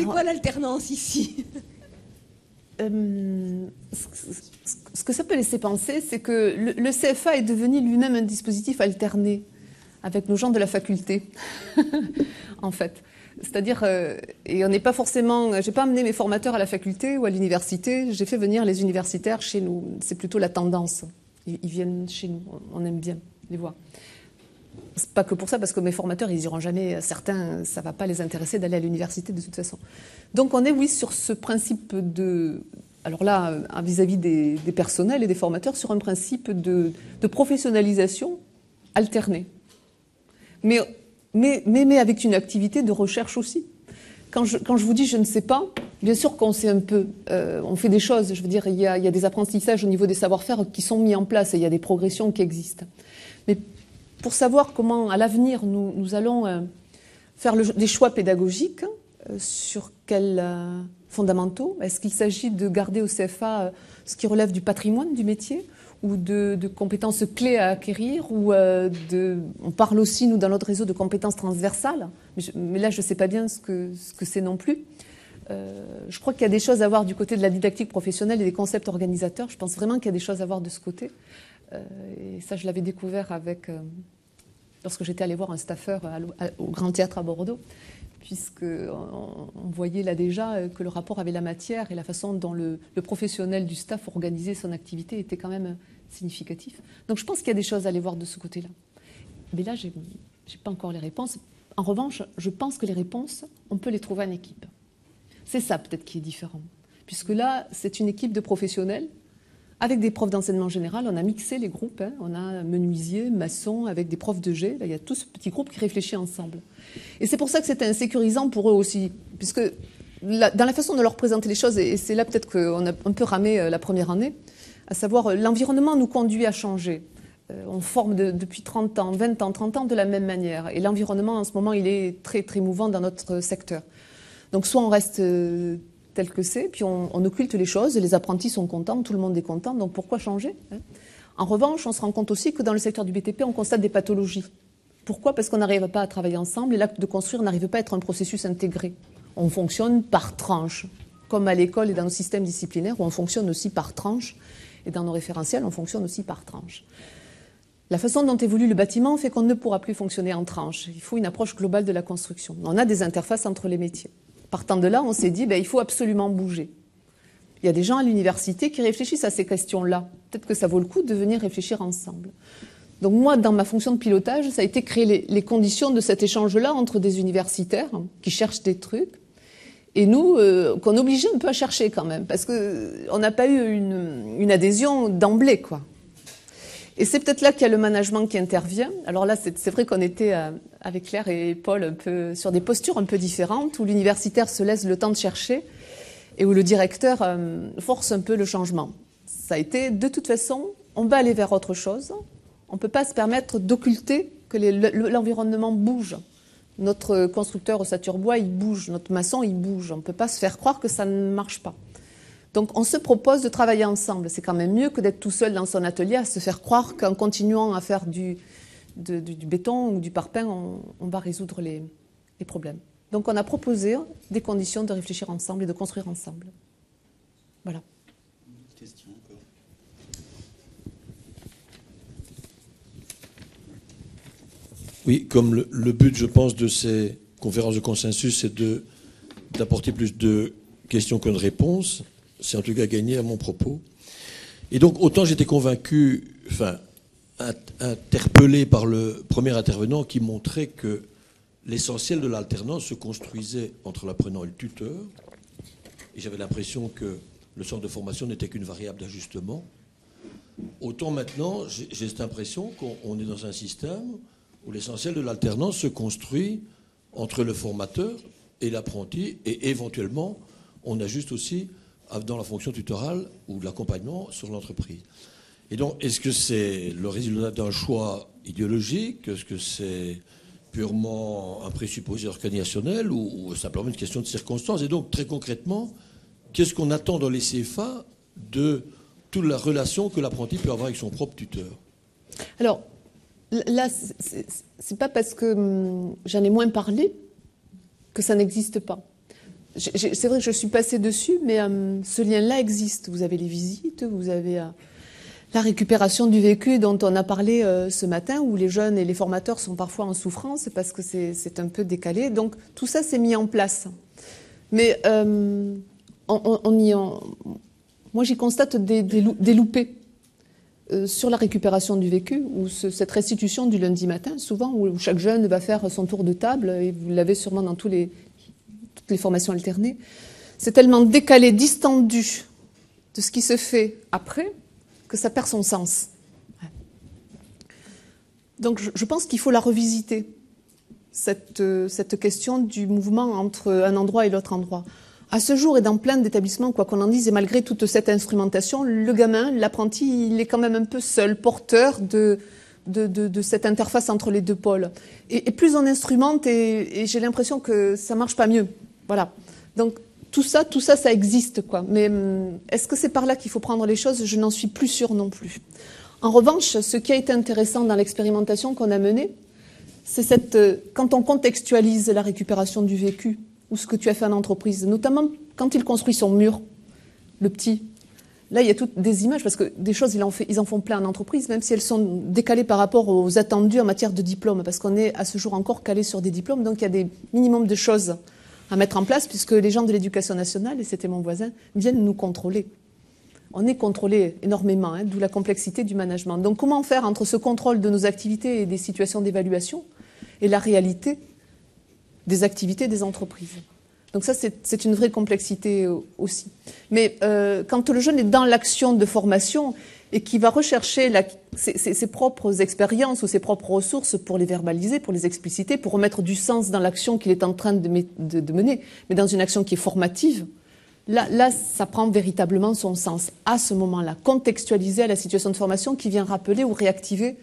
Speaker 6: quoi l'alternance ici?
Speaker 2: Ce que ça peut laisser penser, c'est que le CFA est devenu lui-même un dispositif alterné avec nos gens de la faculté, en fait. C'est-à-dire, et on n'est pas forcément... J'ai pas amené mes formateurs à la faculté ou à l'université, j'ai fait venir les universitaires chez nous. C'est plutôt la tendance. Ils viennent chez nous, on aime bien les voir. C'est pas que pour ça, parce que mes formateurs, ils iront jamais, certains, ça va pas les intéresser d'aller à l'université de toute façon. Donc on est, oui, sur ce principe de... Alors là, vis-à-vis des personnels et des formateurs, sur un principe de professionnalisation alternée. Mais avec une activité de recherche aussi. Quand je vous dis je ne sais pas, bien sûr qu'on sait un peu, on fait des choses, je veux dire, il y a des apprentissages au niveau des savoir-faire qui sont mis en place et il y a des progressions qui existent. Mais pour savoir comment, à l'avenir, nous allons faire des choix pédagogiques, sur quels fondamentaux, est-ce qu'il s'agit de garder au CFA ce qui relève du patrimoine du métier ou de compétences clés à acquérir, ou on parle aussi, nous, dans notre réseau, de compétences transversales, mais là, je ne sais pas bien ce que c'est non plus. Je crois qu'il y a des choses à voir du côté de la didactique professionnelle et des concepts organisateurs. Je pense vraiment qu'il y a des choses à voir de ce côté. Et ça, je l'avais découvert lorsque j'étais allée voir un staffeur au Grand Théâtre à Bordeaux, puisqu'on voyait là déjà que le rapport avec la matière et la façon dont le professionnel du staff organisait son activité était quand même significatif. Donc je pense qu'il y a des choses à aller voir de ce côté-là. Mais là, j'ai pas encore les réponses. En revanche, je pense que les réponses, on peut les trouver en équipe. C'est ça peut-être qui est différent. Puisque là, c'est une équipe de professionnels avec des profs d'enseignement général. On a mixé les groupes. On a menuisier, maçon, avec des profs de G. Là, il y a tout ce petit groupe qui réfléchit ensemble. Et c'est pour ça que c'était insécurisant pour eux aussi. Puisque dans la façon de leur présenter les choses, et c'est là peut-être qu'on a un peu ramé la première année, à savoir l'environnement nous conduit à changer. On forme depuis 30 ans, 20 ans, 30 ans de la même manière. Et l'environnement, en ce moment, il est très, très mouvant dans notre secteur. Donc soit on reste tel que c'est, puis on occulte les choses, les apprentis sont contents, tout le monde est content, donc pourquoi changer, hein? En revanche, on se rend compte aussi que dans le secteur du BTP, on constate des pathologies. Pourquoi? Parce qu'on n'arrive pas à travailler ensemble, et l'acte de construire n'arrive pas à être un processus intégré. On fonctionne par tranches. comme à l'école et dans nos systèmes disciplinaires où on fonctionne aussi par tranche, et dans nos référentiels, on fonctionne aussi par tranche. La façon dont évolue le bâtiment fait qu'on ne pourra plus fonctionner en tranche. Il faut une approche globale de la construction. On a des interfaces entre les métiers. Partant de là, on s'est dit, il faut absolument bouger. Il y a des gens à l'université qui réfléchissent à ces questions-là. Peut-être que ça vaut le coup de venir réfléchir ensemble. Donc moi, dans ma fonction de pilotage, ça a été créer les conditions de cet échange-là entre des universitaires qui cherchent des trucs et nous, qu'on obligeait un peu à chercher quand même, parce qu'on n'a pas eu une adhésion d'emblée, quoi. Et c'est peut-être là qu'il y a le management qui intervient. Alors là, c'est vrai qu'on était avec Claire et Paul un peu sur des postures un peu différentes, où l'universitaire se laisse le temps de chercher et où le directeur force un peu le changement. Ça a été, de toute façon, on va aller vers autre chose. On ne peut pas se permettre d'occulter que l'environnement bouge. Notre constructeur Ossature Bois, il bouge. Notre maçon, il bouge. On ne peut pas se faire croire que ça ne marche pas. Donc on se propose de travailler ensemble. C'est quand même mieux que d'être tout seul dans son atelier à se faire croire qu'en continuant à faire du béton ou du parpaing, on va résoudre les problèmes. Donc on a proposé des conditions de réfléchir ensemble et de construire ensemble. Voilà.
Speaker 1: Question encore.
Speaker 7: Oui, comme le but, je pense, de ces conférences de consensus, c'est d'apporter plus de questions que de réponses. C'est en tout cas gagné à mon propos. Et donc, autant j'étais convaincu, interpellé par le premier intervenant qui montrait que l'essentiel de l'alternance se construisait entre l'apprenant et le tuteur. Et j'avais l'impression que le centre de formation n'était qu'une variable d'ajustement. Autant maintenant, j'ai cette impression qu'on est dans un système où l'essentiel de l'alternance se construit entre le formateur et l'apprenti, et éventuellement, on ajuste aussi dans la fonction tutorale ou de l'accompagnement sur l'entreprise. Et donc, est-ce que c'est le résultat d'un choix idéologique? Est-ce que c'est purement un présupposé organisationnel ou simplement une question de circonstances? Et donc, très concrètement, qu'est-ce qu'on attend dans les CFA de toute la relation que l'apprenti peut avoir avec son propre tuteur?
Speaker 2: Alors, là, c'est pas parce que j'en ai moins parlé que ça n'existe pas. C'est vrai que je suis passée dessus, mais ce lien-là existe. Vous avez les visites, vous avez la récupération du vécu dont on a parlé ce matin, où les jeunes et les formateurs sont parfois en souffrance parce que c'est un peu décalé. Donc tout ça s'est mis en place. Mais moi j'y constate des loupés sur la récupération du vécu, ou cette restitution du lundi matin, souvent, où chaque jeune va faire son tour de table, et vous l'avez sûrement dans toutes les formations alternées. C'est tellement décalé, distendu de ce qui se fait après, que ça perd son sens. Donc je pense qu'il faut la revisiter, cette question du mouvement entre un endroit et l'autre endroit. À ce jour, et dans plein d'établissements, quoi qu'on en dise, et malgré toute cette instrumentation, le gamin, l'apprenti, il est quand même un peu seul, porteur de cette interface entre les deux pôles. Et plus on instrumente, et j'ai l'impression que ça marche pas mieux. Voilà. Donc tout ça, ça existe, quoi. Mais est-ce que c'est par là qu'il faut prendre les choses? Je n'en suis plus sûre non plus. En revanche, ce qui a été intéressant dans l'expérimentation qu'on a menée, c'est quand on contextualise la récupération du vécu, ou ce que tu as fait en entreprise, notamment quand il construit son mur, le petit. Là, il y a toutes des images, parce que des choses, ils en font plein en entreprise, même si elles sont décalées par rapport aux attendus en matière de diplôme, parce qu'on est à ce jour encore calé sur des diplômes, donc il y a des minimums de choses à mettre en place, puisque les gens de l'éducation nationale, et c'était mon voisin, viennent nous contrôler. On est contrôlé énormément, d'où la complexité du management. Donc comment faire entre ce contrôle de nos activités et des situations d'évaluation et la réalité des activités des entreprises? Donc ça, c'est une vraie complexité aussi. Mais quand le jeune est dans l'action de formation et qui va rechercher ses propres expériences ou ses propres ressources pour les verbaliser, pour les expliciter, pour remettre du sens dans l'action qu'il est en train de mener, mais dans une action qui est formative, là, ça prend véritablement son sens à ce moment-là, contextualisé à la situation de formation qui vient rappeler ou réactiver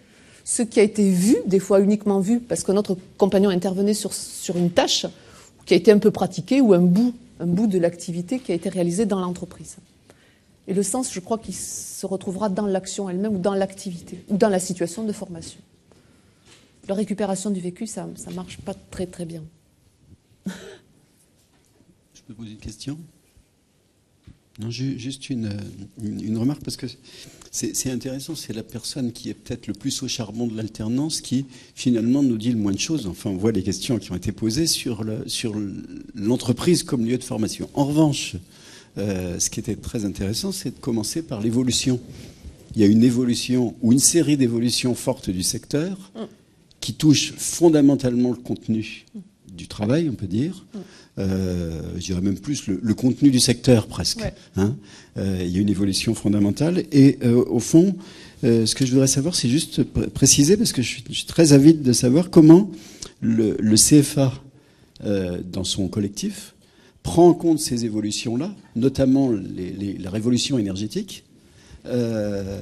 Speaker 2: ce qui a été vu, des fois uniquement vu, parce que notre compagnon intervenait sur une tâche qui a été un peu pratiquée ou un bout de l'activité qui a été réalisée dans l'entreprise. Et le sens, je crois qu'il se retrouvera dans l'action elle-même ou dans l'activité, ou dans la situation de formation. La récupération du vécu, ça ne marche pas très très bien.
Speaker 1: Je peux poser une question? Non, juste une remarque, parce que c'est intéressant, c'est la personne qui est peut-être le plus au charbon de l'alternance qui finalement nous dit le moins de choses. Enfin, on voit les questions qui ont été posées sur l'entreprise comme lieu de formation. En revanche, ce qui était très intéressant, c'est de commencer par l'évolution. Il y a une évolution ou une série d'évolutions fortes du secteur qui touchent fondamentalement le contenu du travail, on peut dire. Je dirais même plus le contenu du secteur presque.
Speaker 2: Ouais.
Speaker 1: Hein, il y a une évolution fondamentale. Et au fond, ce que je voudrais savoir, c'est juste préciser, parce que je suis très avide de savoir comment le CFA, dans son collectif, prend en compte ces évolutions-là, notamment la révolution énergétique. Je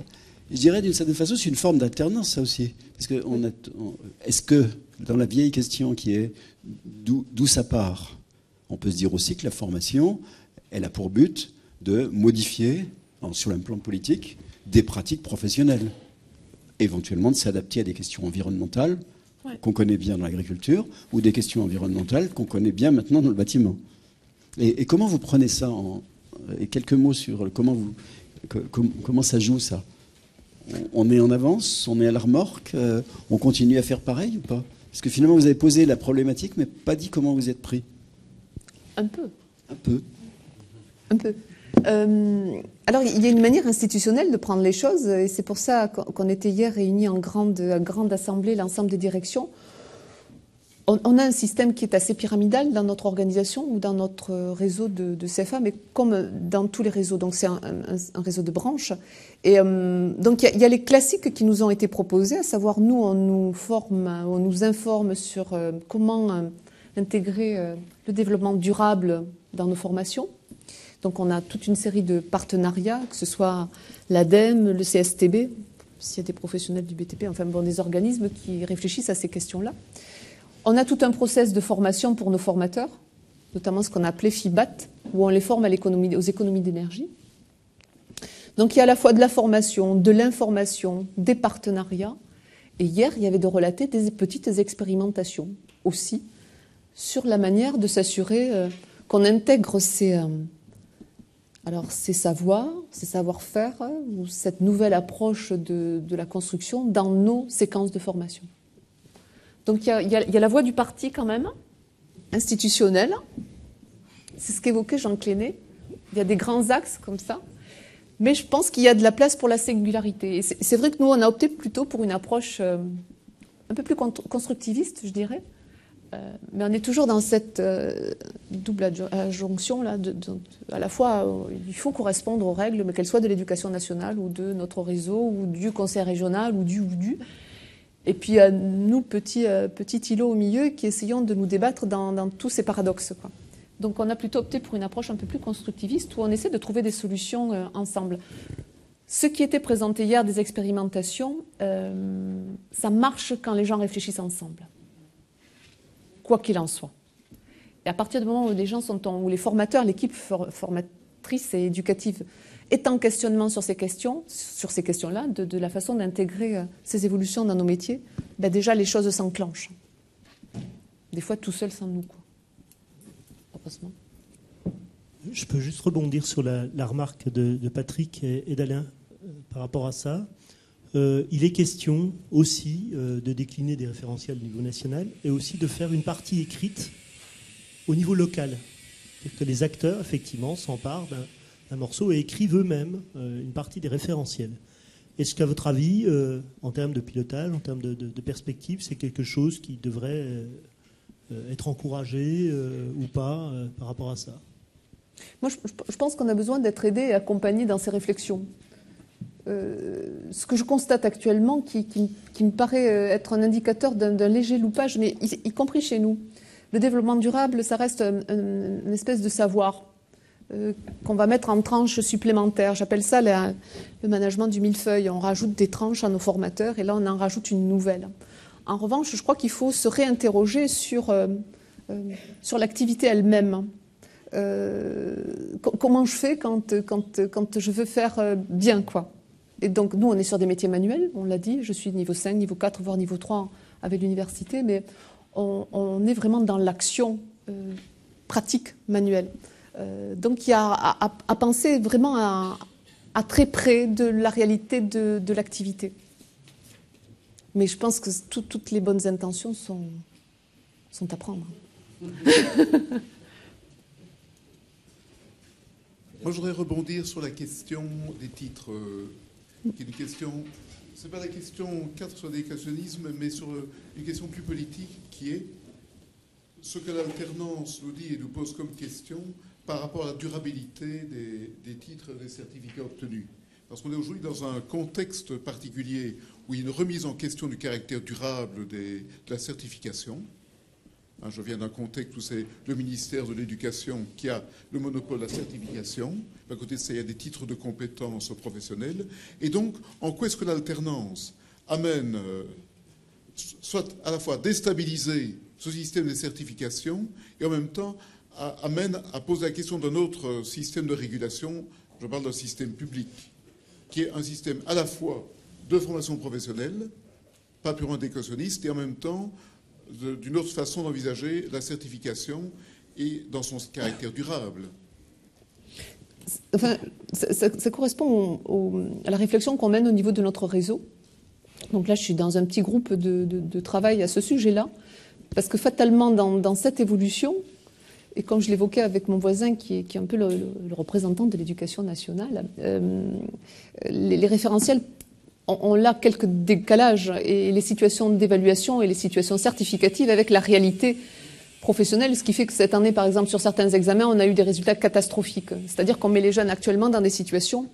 Speaker 1: dirais d'une certaine façon, c'est une forme d'alternance, ça aussi. Parce que est-ce que, dans la vieille question qui est d'où ça part, on peut se dire aussi que la formation, elle a pour but de modifier, sur un plan politique, des pratiques professionnelles. Éventuellement de s'adapter à des questions environnementales qu'on connaît bien dans l'agriculture, ou des questions environnementales qu'on connaît bien maintenant dans le bâtiment. Et comment vous prenez ça et quelques mots sur comment ça joue, ça? On est en avance, on est à la remorque, on continue à faire pareil ou pas? Parce que finalement, vous avez posé la problématique, mais pas dit comment vous êtes pris.
Speaker 2: Un peu.
Speaker 1: Un peu.
Speaker 2: Un peu. Alors, il y a une manière institutionnelle de prendre les choses, et c'est pour ça qu'on était hier réunis en grande assemblée, l'ensemble des directions. On a un système qui est assez pyramidal dans notre organisation ou dans notre réseau de CFA, mais comme dans tous les réseaux. Donc, c'est un réseau de branches. Et donc, il y a les classiques qui nous ont été proposés, à savoir, nous, on nous forme, on nous informe sur comment intégrer le développement durable dans nos formations. Donc, on a toute une série de partenariats, que ce soit l'ADEME, le CSTB, s'il y a des professionnels du BTP, enfin, bon, des organismes qui réfléchissent à ces questions-là. On a tout un process de formation pour nos formateurs, notamment ce qu'on a appelé FIBAT, où on les forme aux économies d'énergie. Donc il y a à la fois de la formation, de l'information, des partenariats. Et hier, il y avait de relater des petites expérimentations aussi sur la manière de s'assurer qu'on intègre ces savoirs, ces savoir-faire, ou cette nouvelle approche de la construction dans nos séquences de formation. Donc il y a la voie du parti quand même, institutionnelle. C'est ce qu'évoquait Jean Clénet. Il y a des grands axes comme ça. Mais je pense qu'il y a de la place pour la singularité. Et c'est vrai que nous, on a opté plutôt pour une approche un peu plus constructiviste, je dirais. Mais on est toujours dans cette double adjonction là. À la fois, il faut correspondre aux règles, mais qu'elles soient de l'éducation nationale ou de notre réseau ou du conseil régional ou du. Et puis, nous, petit îlot au milieu, qui essayons de nous débattre dans tous ces paradoxes, quoi. Donc, on a plutôt opté pour une approche un peu plus constructiviste, où on essaie de trouver des solutions ensemble. Ce qui était présenté hier, des expérimentations, ça marche quand les gens réfléchissent ensemble, quoi qu'il en soit. Et à partir du moment où les gens où les formateurs, l'équipe formatrice et éducative est en questionnement sur ces questions-là, de la façon d'intégrer ces évolutions dans nos métiers, ben déjà les choses s'enclenchent. Des fois tout seul sans nous, quoi. Heureusement.
Speaker 8: Je peux juste rebondir sur la remarque de Patrick et d'Alain par rapport à ça. Il est question aussi de décliner des référentiels au niveau national et aussi de faire une partie écrite au niveau local. C'est-à-dire que les acteurs, effectivement, s'emparent d'un morceau et écrivent eux-mêmes une partie des référentiels. Est-ce qu'à votre avis, en termes de pilotage, en termes de perspective, c'est quelque chose qui devrait être encouragé ou pas par rapport à ça?
Speaker 2: Moi, je pense qu'on a besoin d'être aidé et accompagné dans ces réflexions. Ce que je constate actuellement, qui me paraît être un indicateur d'un léger loupage, mais y compris chez nous, le développement durable, ça reste une espèce de savoir qu'on va mettre en tranches supplémentaires. J'appelle ça le management du millefeuille. On rajoute des tranches à nos formateurs et là, on en rajoute une nouvelle. En revanche, je crois qu'il faut se réinterroger sur l'activité elle-même. Comment je fais quand je veux faire bien, quoi. Et donc, nous, on est sur des métiers manuels, on l'a dit. Je suis niveau 5, niveau 4, voire niveau 3 avec l'université, mais on est vraiment dans l'action pratique manuelle. Donc il y a à penser vraiment à très près de la réalité de l'activité. Mais je pense que toutes les bonnes intentions sont à prendre.
Speaker 9: Moi, je voudrais rebondir sur la question des titres, qui est une question, c'est pas la question cadre sur l'éducationnisme, mais sur une question plus politique, qui est ce que l'alternance nous dit et nous pose comme question par rapport à la durabilité des titres et des certificats obtenus. Parce qu'on est aujourd'hui dans un contexte particulier où il y a une remise en question du caractère durable de la certification. Je viens d'un contexte où c'est le ministère de l'Éducation qui a le monopole de la certification. À côté de ça, il y a des titres de compétences professionnelles. Et donc, en quoi est-ce que l'alternance amène, soit à la fois déstabiliser ce système de certification et en même temps amène à poser la question d'un autre système de régulation, je parle d'un système public, qui est un système à la fois de formation professionnelle, pas purement éducationniste, et en même temps d'une autre façon d'envisager la certification et dans son caractère durable.
Speaker 2: Enfin, ça correspond à la réflexion qu'on mène au niveau de notre réseau. Donc là, je suis dans un petit groupe de travail à ce sujet-là, parce que fatalement, dans cette évolution, et comme je l'évoquais avec mon voisin qui est un peu le représentant de l'éducation nationale, les référentiels ont là quelques décalages, et les situations d'évaluation et les situations certificatives avec la réalité professionnelle, ce qui fait que cette année, par exemple, sur certains examens, on a eu des résultats catastrophiques. C'est-à-dire qu'on met les jeunes actuellement dans des situations,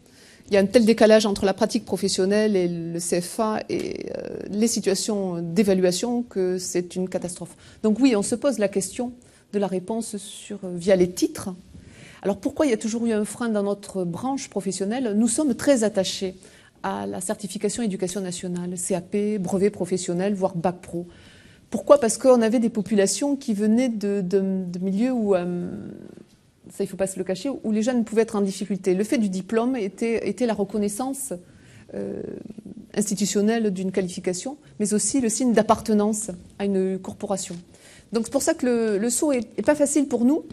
Speaker 2: il y a un tel décalage entre la pratique professionnelle et le CFA et les situations d'évaluation que c'est une catastrophe. Donc oui, on se pose la question de la réponse via les titres. Alors pourquoi il y a toujours eu un frein dans notre branche professionnelle? Nous sommes très attachés à la certification éducation nationale, CAP, brevet professionnel, voire bac pro. Pourquoi? Parce qu'on avait des populations qui venaient de milieux où, ça il ne faut pas se le cacher, où les jeunes pouvaient être en difficulté. Le fait du diplôme était la reconnaissance institutionnelle d'une qualification, mais aussi le signe d'appartenance à une corporation. Donc c'est pour ça que le saut n'est pas facile pour nous,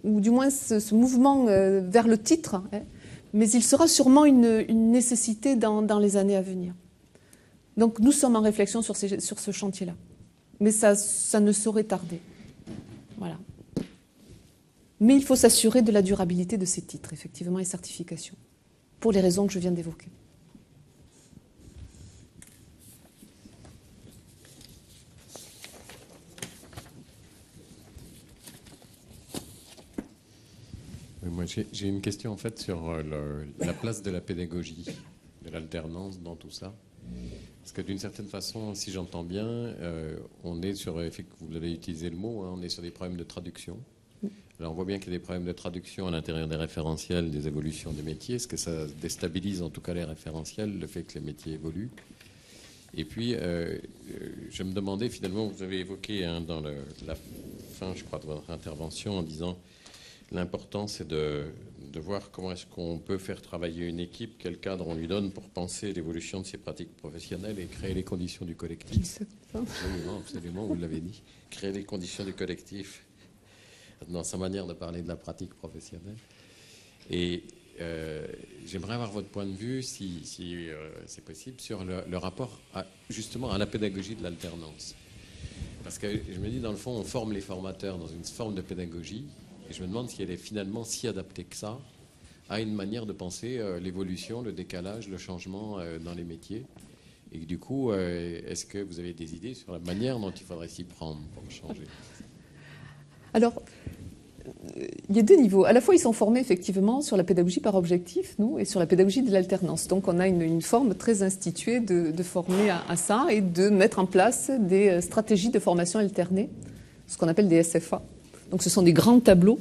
Speaker 2: ou du moins ce mouvement vers le titre, hein, mais il sera sûrement une nécessité dans les années à venir. Donc nous sommes en réflexion sur ce chantier-là. Mais ça ne saurait tarder. Voilà. Mais il faut s'assurer de la durabilité de ces titres, effectivement, et certifications, pour les raisons que je viens d'évoquer.
Speaker 10: Moi, j'ai une question en fait sur la place de la pédagogie, de l'alternance dans tout ça. Parce que d'une certaine façon, si j'entends bien, on est sur, vous avez utilisé le mot, hein, on est sur des problèmes de traduction. Alors on voit bien qu'il y a des problèmes de traduction à l'intérieur des référentiels, des évolutions des métiers. Est-ce que ça déstabilise en tout cas les référentiels, le fait que les métiers évoluent? Et puis, je me demandais finalement, vous avez évoqué dans la fin, je crois, de votre intervention en disant l'important, c'est de voir comment est-ce qu'on peut faire travailler une équipe, quel cadre on lui donne pour penser l'évolution de ses pratiques professionnelles et créer les conditions du collectif. Absolument, absolument, vous l'avez dit. Créer les conditions du collectif dans sa manière de parler de la pratique professionnelle. Et j'aimerais avoir votre point de vue, si c'est possible, sur le rapport justement à la pédagogie de l'alternance. Parce que je me dis, dans le fond, on forme les formateurs dans une forme de pédagogie. Et je me demande si elle est finalement si adaptée que ça à une manière de penser l'évolution, le décalage, le changement dans les métiers. Et du coup, est-ce que vous avez des idées sur la manière dont il faudrait s'y prendre pour changer?
Speaker 2: Alors, il y a deux niveaux. À la fois, ils sont formés effectivement sur la pédagogie par objectif, nous, et sur la pédagogie de l'alternance. Donc, on a une forme très instituée de former à ça et de mettre en place des stratégies de formation alternée, ce qu'on appelle des SFA. Donc ce sont des grands tableaux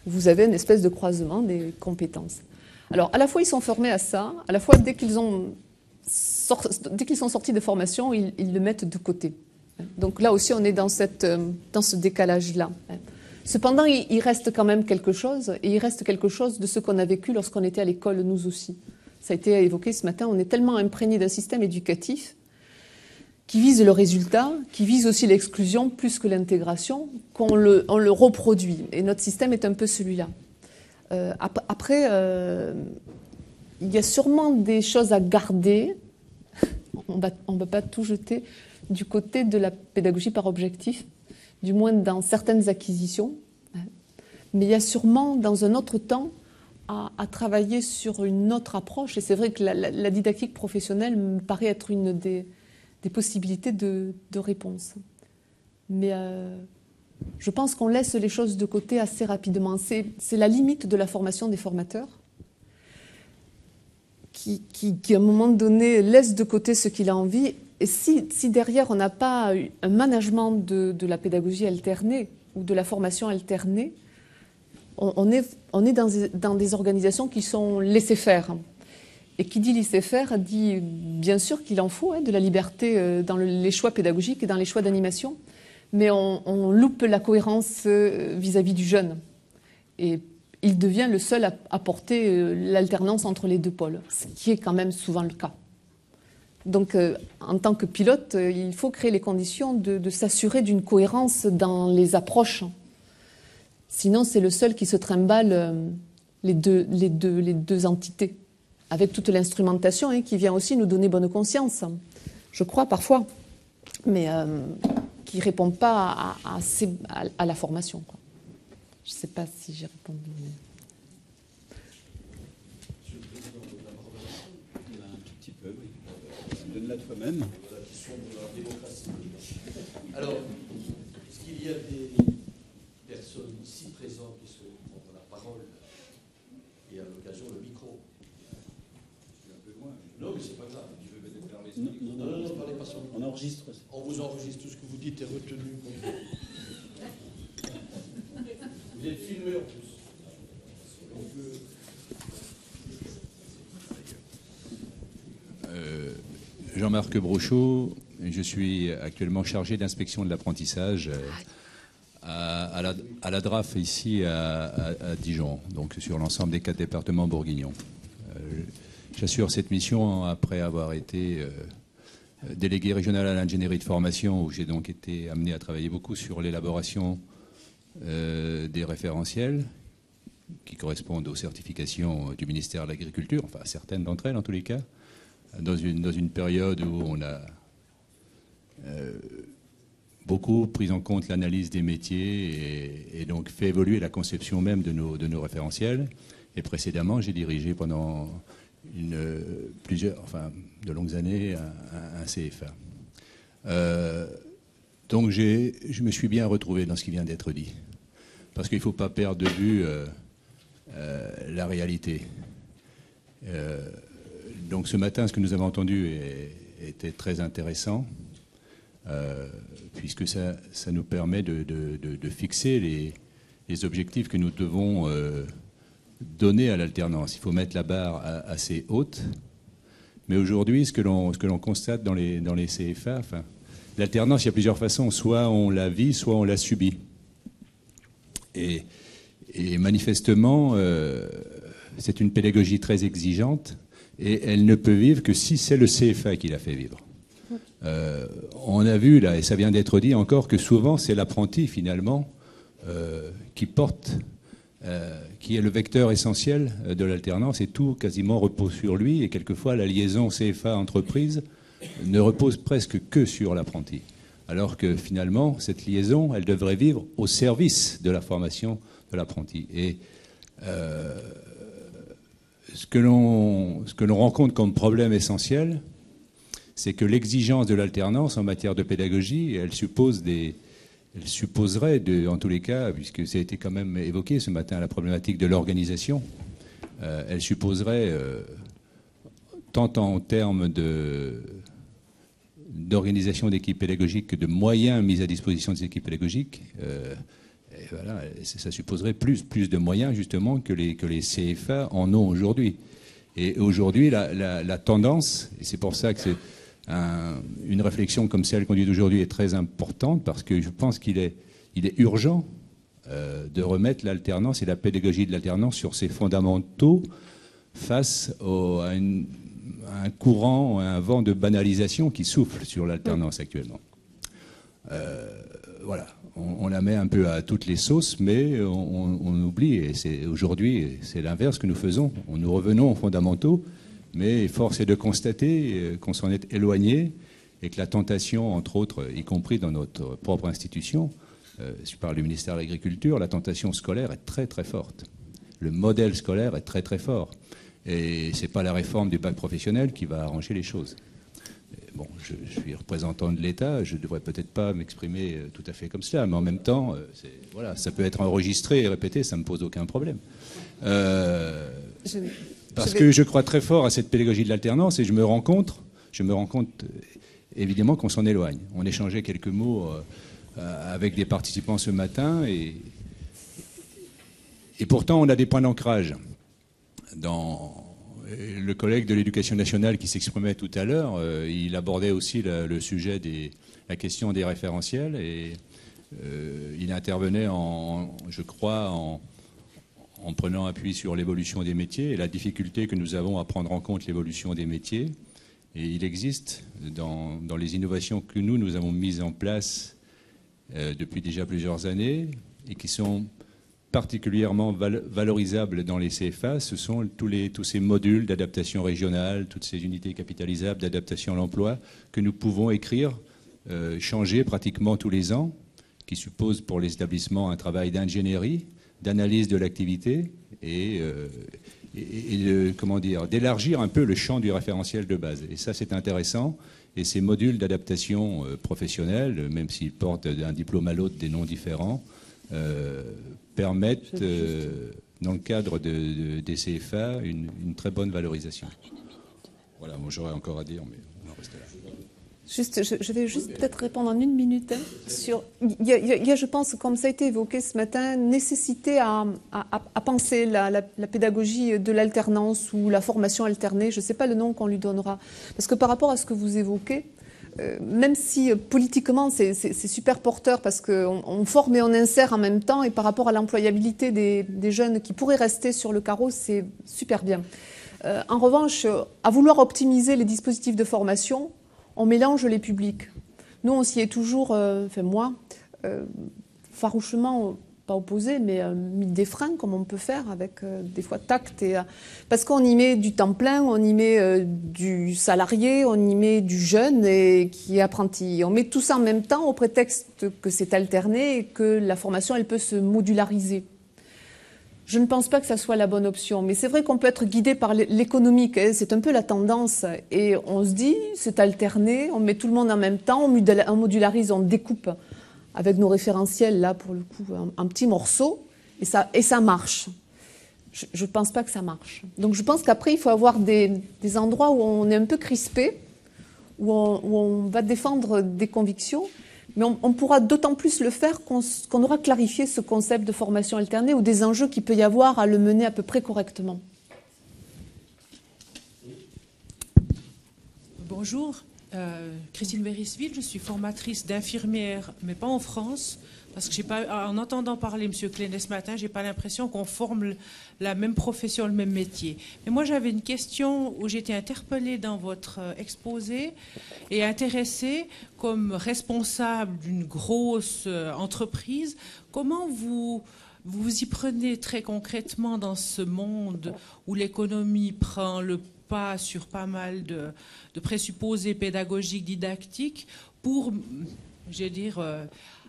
Speaker 2: où vous avez une espèce de croisement des compétences. Alors à la fois ils sont formés à ça, à la fois dès qu'ils sont sortis de formation, ils le mettent de côté. Donc là aussi on est dans ce décalage-là. Cependant il reste quand même quelque chose, et il reste quelque chose de ce qu'on a vécu lorsqu'on était à l'école nous aussi. Ça a été évoqué ce matin, on est tellement imprégné d'un système éducatif qui vise le résultat, qui vise aussi l'exclusion plus que l'intégration, qu'on le reproduit. Et notre système est un peu celui-là. Après, il y a sûrement des choses à garder. On ne va pas tout jeter du côté de la pédagogie par objectif, du moins dans certaines acquisitions. Mais il y a sûrement, dans un autre temps, à travailler sur une autre approche. Et c'est vrai que la didactique professionnelle me paraît être une des possibilités de réponse. Mais je pense qu'on laisse les choses de côté assez rapidement. C'est la limite de la formation des formateurs qui, à un moment donné, laisse de côté ce qu'il a envie. Et si derrière, on n'a pas un management de la pédagogie alternée ou de la formation alternée, on est dans des organisations qui sont laissées-faire. Et qui dit laisser-faire dit bien sûr qu'il en faut de la liberté dans les choix pédagogiques et dans les choix d'animation, mais on loupe la cohérence vis-à-vis du jeune. Et il devient le seul à porter l'alternance entre les deux pôles, ce qui est quand même souvent le cas. Donc en tant que pilote, il faut créer les conditions de s'assurer d'une cohérence dans les approches. Sinon, c'est le seul qui se trimballe les deux entités, avec toute l'instrumentation qui vient aussi nous donner bonne conscience, je crois parfois, mais qui ne répond pas à la formation, quoi. Je ne sais pas si j'ai répondu.
Speaker 1: Un tout petit peu, oui. Donne-la toi-même.
Speaker 7: Alors, est-ce qu'il y a des personnes ici présentes qui se prennent la parole et à l'occasion le micro? Je suis un peu loin. Non, mais c'est pas grave. Je vais venir vers les non, parlez pas sur le micro.
Speaker 1: On enregistre.
Speaker 7: On vous enregistre. Tout ce que vous dites est retenu. Vous êtes filmé en plus.
Speaker 11: Jean-Marc Brochot, je suis actuellement chargé d'inspection de l'apprentissage à la DRAF ici à Dijon, donc sur l'ensemble des 4 départements bourguignons. J'assure cette mission après avoir été délégué régional à l'ingénierie de formation, où j'ai donc été amené à travailler beaucoup sur l'élaboration des référentiels qui correspondent aux certifications du ministère de l'Agriculture, enfin certaines d'entre elles en tous les cas, dans une période où on a beaucoup pris en compte l'analyse des métiers et donc fait évoluer la conception même de nos référentiels. Et précédemment, j'ai dirigé pendant de longues années un CFA. Donc je me suis bien retrouvé dans ce qui vient d'être dit. Parce qu'il ne faut pas perdre de vue la réalité. Donc ce matin, ce que nous avons entendu était très intéressant, puisque ça nous permet de fixer les objectifs que nous devons donner à l'alternance. Il faut mettre la barre assez haute. Mais aujourd'hui, ce que l'on constate dans les CFA, l'alternance, il y a plusieurs façons. Soit on la vit, soit on la subit. Et manifestement, c'est une pédagogie très exigeante et elle ne peut vivre que si c'est le CFA qui la fait vivre. On a vu, là, et ça vient d'être dit encore, que souvent c'est l'apprenti finalement qui porte, qui est le vecteur essentiel de l'alternance et tout quasiment repose sur lui et quelquefois la liaison CFA-entreprise ne repose presque que sur l'apprenti. Alors que finalement, cette liaison, elle devrait vivre au service de la formation de l'apprenti. Et ce que l'on rencontre comme problème essentiel, c'est que l'exigence de l'alternance en matière de pédagogie, elle supposerait, en tous les cas, puisque ça a été quand même évoqué ce matin, la problématique de l'organisation, elle supposerait, tant en termes d'organisation d'équipes pédagogiques que de moyens mis à disposition des équipes pédagogiques, et voilà, ça supposerait plus de moyens justement que les CFA en ont aujourd'hui. Et aujourd'hui, la tendance, et c'est pour ça que c'est une réflexion comme celle conduite aujourd'hui est très importante, parce que je pense qu'il est urgent de remettre l'alternance et la pédagogie de l'alternance sur ses fondamentaux face à un courant, à un vent de banalisation qui souffle sur l'alternance actuellement. voilà, on la met un peu à toutes les sauces, mais on oublie, et aujourd'hui, c'est l'inverse que nous faisons. Nous revenons aux fondamentaux, mais force est de constater qu'on s'en est éloigné et que la tentation, entre autres, y compris dans notre propre institution, je parle du ministère de l'Agriculture, la tentation scolaire est très très forte. Le modèle scolaire est très très fort. Et ce n'est pas la réforme du bac professionnel qui va arranger les choses. Bon, je suis représentant de l'État, je ne devrais peut-être pas m'exprimer tout à fait comme cela, mais en même temps, voilà, ça peut être enregistré et répété, ça ne me pose aucun problème. Parce que je crois très fort à cette pédagogie de l'alternance et je me rends compte évidemment qu'on s'en éloigne. On échangeait quelques mots avec des participants ce matin et pourtant on a des points d'ancrage. Le collègue de l'Éducation nationale qui s'exprimait tout à l'heure, il abordait aussi le sujet la question des référentiels et il intervenait je crois, en prenant appui sur l'évolution des métiers et la difficulté que nous avons à prendre en compte l'évolution des métiers. Et il existe dans les innovations que nous avons mises en place depuis déjà plusieurs années et qui sont particulièrement valorisables dans les CFA, ce sont tous ces modules d'adaptation régionale, toutes ces unités capitalisables d'adaptation à l'emploi que nous pouvons écrire, changer pratiquement tous les ans, qui supposent pour les établissements un travail d'ingénierie, d'analyse de l'activité et d'élargir un peu le champ du référentiel de base. Et ça, c'est intéressant. Et ces modules d'adaptation professionnelle, même s'ils portent d'un diplôme à l'autre des noms différents, permettent, dans le cadre des CFA, une très bonne valorisation. Voilà, moi j'aurais encore à dire, mais on en reste là.
Speaker 2: Je vais juste peut-être répondre en 1 minute. Il y a, je pense, comme ça a été évoqué ce matin, nécessité à penser la pédagogie de l'alternance ou la formation alternée. Je ne sais pas le nom qu'on lui donnera. Parce que par rapport à ce que vous évoquez, même si politiquement c'est super porteur parce qu'on forme et on insère en même temps, et par rapport à l'employabilité des jeunes qui pourraient rester sur le carreau, c'est super bien. En revanche, à vouloir optimiser les dispositifs de formation, on mélange les publics. Nous, on s'y est toujours, enfin moi, farouchement, pas opposé, mais mis des freins, comme on peut faire, avec des fois tact. Parce qu'on y met du temps plein, on y met du salarié, on y met du jeune et qui est apprenti. On met tout ça en même temps au prétexte que c'est alterné et que la formation, elle peut se modulariser. Je ne pense pas que ça soit la bonne option, mais c'est vrai qu'on peut être guidé par l'économique, hein, c'est un peu la tendance, et on se dit, c'est alterné, on met tout le monde en même temps, on modularise, on découpe avec nos référentiels, là, pour le coup, un petit morceau, et ça marche. Je ne pense pas que ça marche. Donc je pense qu'après, il faut avoir des endroits où on est un peu crispé, où on va défendre des convictions, mais on pourra d'autant plus le faire qu'on aura clarifié ce concept de formation alternée ou des enjeux qu'il peut y avoir à le mener à peu près correctement.
Speaker 12: Bonjour, Christine Vérisville, je suis formatrice d'infirmière, mais pas en France, parce que en entendant parler M. Klenet ce matin, je n'ai pas l'impression qu'on forme la même profession, le même métier. Mais moi, j'avais une question où j'étais interpellée dans votre exposé et intéressée comme responsable d'une grosse entreprise. Comment vous y prenez très concrètement dans ce monde où l'économie prend le pas sur pas mal de présupposés pédagogiques, didactiques, pour, je veux dire,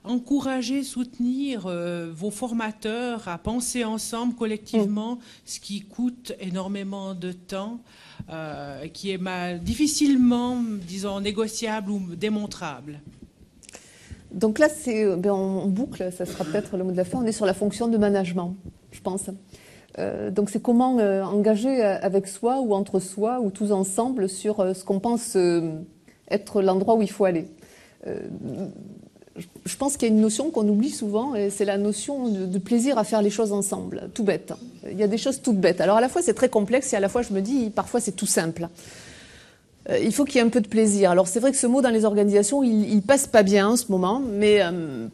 Speaker 12: encourager, soutenir vos formateurs à penser ensemble, collectivement, ce qui coûte énormément de temps, qui est difficilement, disons, négociable ou démontrable.
Speaker 2: Donc là, on boucle, ça sera peut-être le mot de la fin, on est sur la fonction de management, je pense. Donc c'est comment engager avec soi ou entre soi ou tous ensemble sur ce qu'on pense être l'endroit où il faut aller. Je pense qu'il y a une notion qu'on oublie souvent, et c'est la notion de plaisir à faire les choses ensemble, tout bête. Il y a des choses toutes bêtes. Alors à la fois c'est très complexe et à la fois je me dis parfois c'est tout simple. Il faut qu'il y ait un peu de plaisir. Alors c'est vrai que ce mot dans les organisations, il passe pas bien en ce moment, mais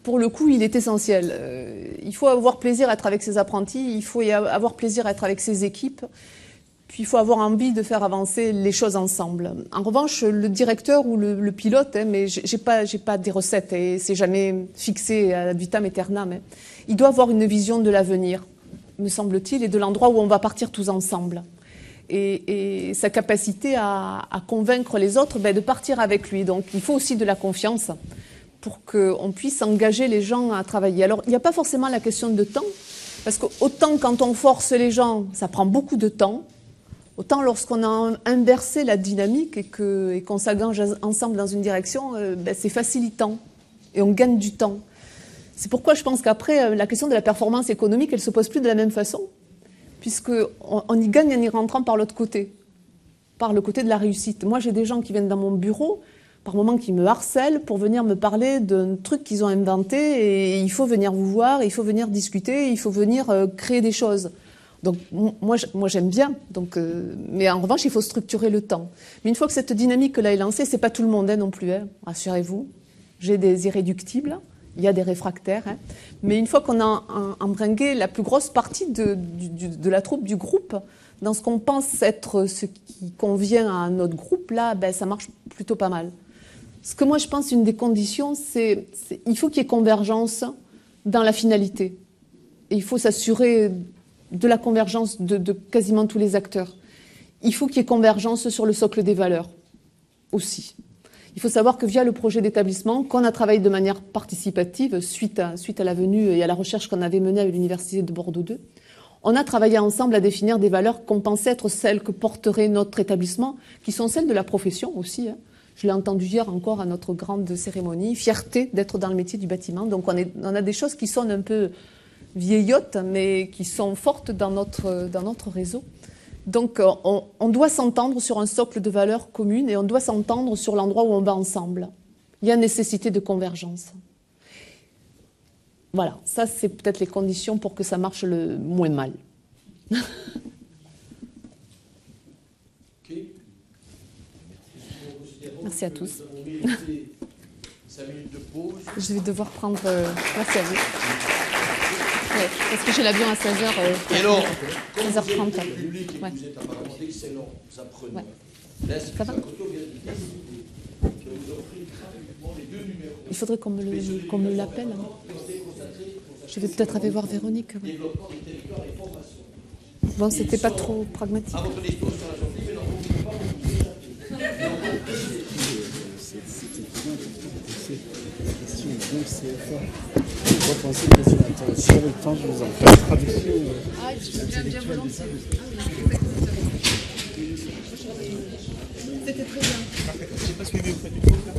Speaker 2: pour le coup il est essentiel. Il faut avoir plaisir à être avec ses apprentis, il faut avoir plaisir à être avec ses équipes. Puis il faut avoir envie de faire avancer les choses ensemble. En revanche, le directeur ou le pilote, mais j'ai pas des recettes et c'est jamais fixé ad vitam aeternam. Il doit avoir une vision de l'avenir, me semble-t-il, et de l'endroit où on va partir tous ensemble. Et sa capacité à convaincre les autres de partir avec lui. Donc il faut aussi de la confiance pour qu'on puisse engager les gens à travailler. Alors il n'y a pas forcément la question de temps, parce qu'autant quand on force les gens, ça prend beaucoup de temps. Autant lorsqu'on a inversé la dynamique et qu'on s'engage ensemble dans une direction, c'est facilitant et on gagne du temps. C'est pourquoi je pense qu'après, la question de la performance économique, elle ne se pose plus de la même façon, puisqu'on y gagne en y rentrant par l'autre côté, par le côté de la réussite. Moi, j'ai des gens qui viennent dans mon bureau, par moments qui me harcèlent pour venir me parler d'un truc qu'ils ont inventé et il faut venir vous voir, il faut venir discuter, il faut venir créer des choses. Donc moi j'aime bien, mais en revanche il faut structurer le temps. Mais une fois que cette dynamique-là est lancée, c'est pas tout le monde non plus, rassurez-vous. J'ai des irréductibles, il y a des réfractaires, mais une fois qu'on a embringué la plus grosse partie de la troupe, du groupe, dans ce qu'on pense être ce qui convient à notre groupe, là, ça marche plutôt pas mal. Ce que moi je pense une des conditions, c'est il faut qu'il y ait convergence dans la finalité. Et il faut s'assurer de la convergence de quasiment tous les acteurs. Il faut qu'il y ait convergence sur le socle des valeurs aussi. Il faut savoir que via le projet d'établissement, qu'on a travaillé de manière participative suite à la venue et à la recherche qu'on avait menée avec l'Université de Bordeaux II, on a travaillé ensemble à définir des valeurs qu'on pensait être celles que porterait notre établissement, qui sont celles de la profession aussi. Je l'ai entendu hier encore à notre grande cérémonie, fierté d'être dans le métier du bâtiment. Donc on a des choses qui sonnent un peu vieillottes, mais qui sont fortes dans notre réseau. Donc on doit s'entendre sur un socle de valeurs communes et on doit s'entendre sur l'endroit où on va ensemble. Il y a nécessité de convergence. Voilà, ça c'est peut-être les conditions pour que ça marche le moins mal. Merci à tous. Je vais devoir prendre... merci à vous. Ouais, parce que j'ai l'avion à 16h.
Speaker 7: Et alors,
Speaker 2: 16h30.
Speaker 7: comme le public et vous êtes apparemment d'excellents apprenants, là, c'est
Speaker 2: il faudrait qu'on me l'appelle. Je vais peut-être aller voir Véronique. Ouais. Bon, c'était pas trop pragmatique.
Speaker 1: Si j'avais le temps, je vous en ferai la traduction.
Speaker 2: Ah, bien volontiers. C'était très bien.
Speaker 13: J'ai pas suivi auprès du groupe là.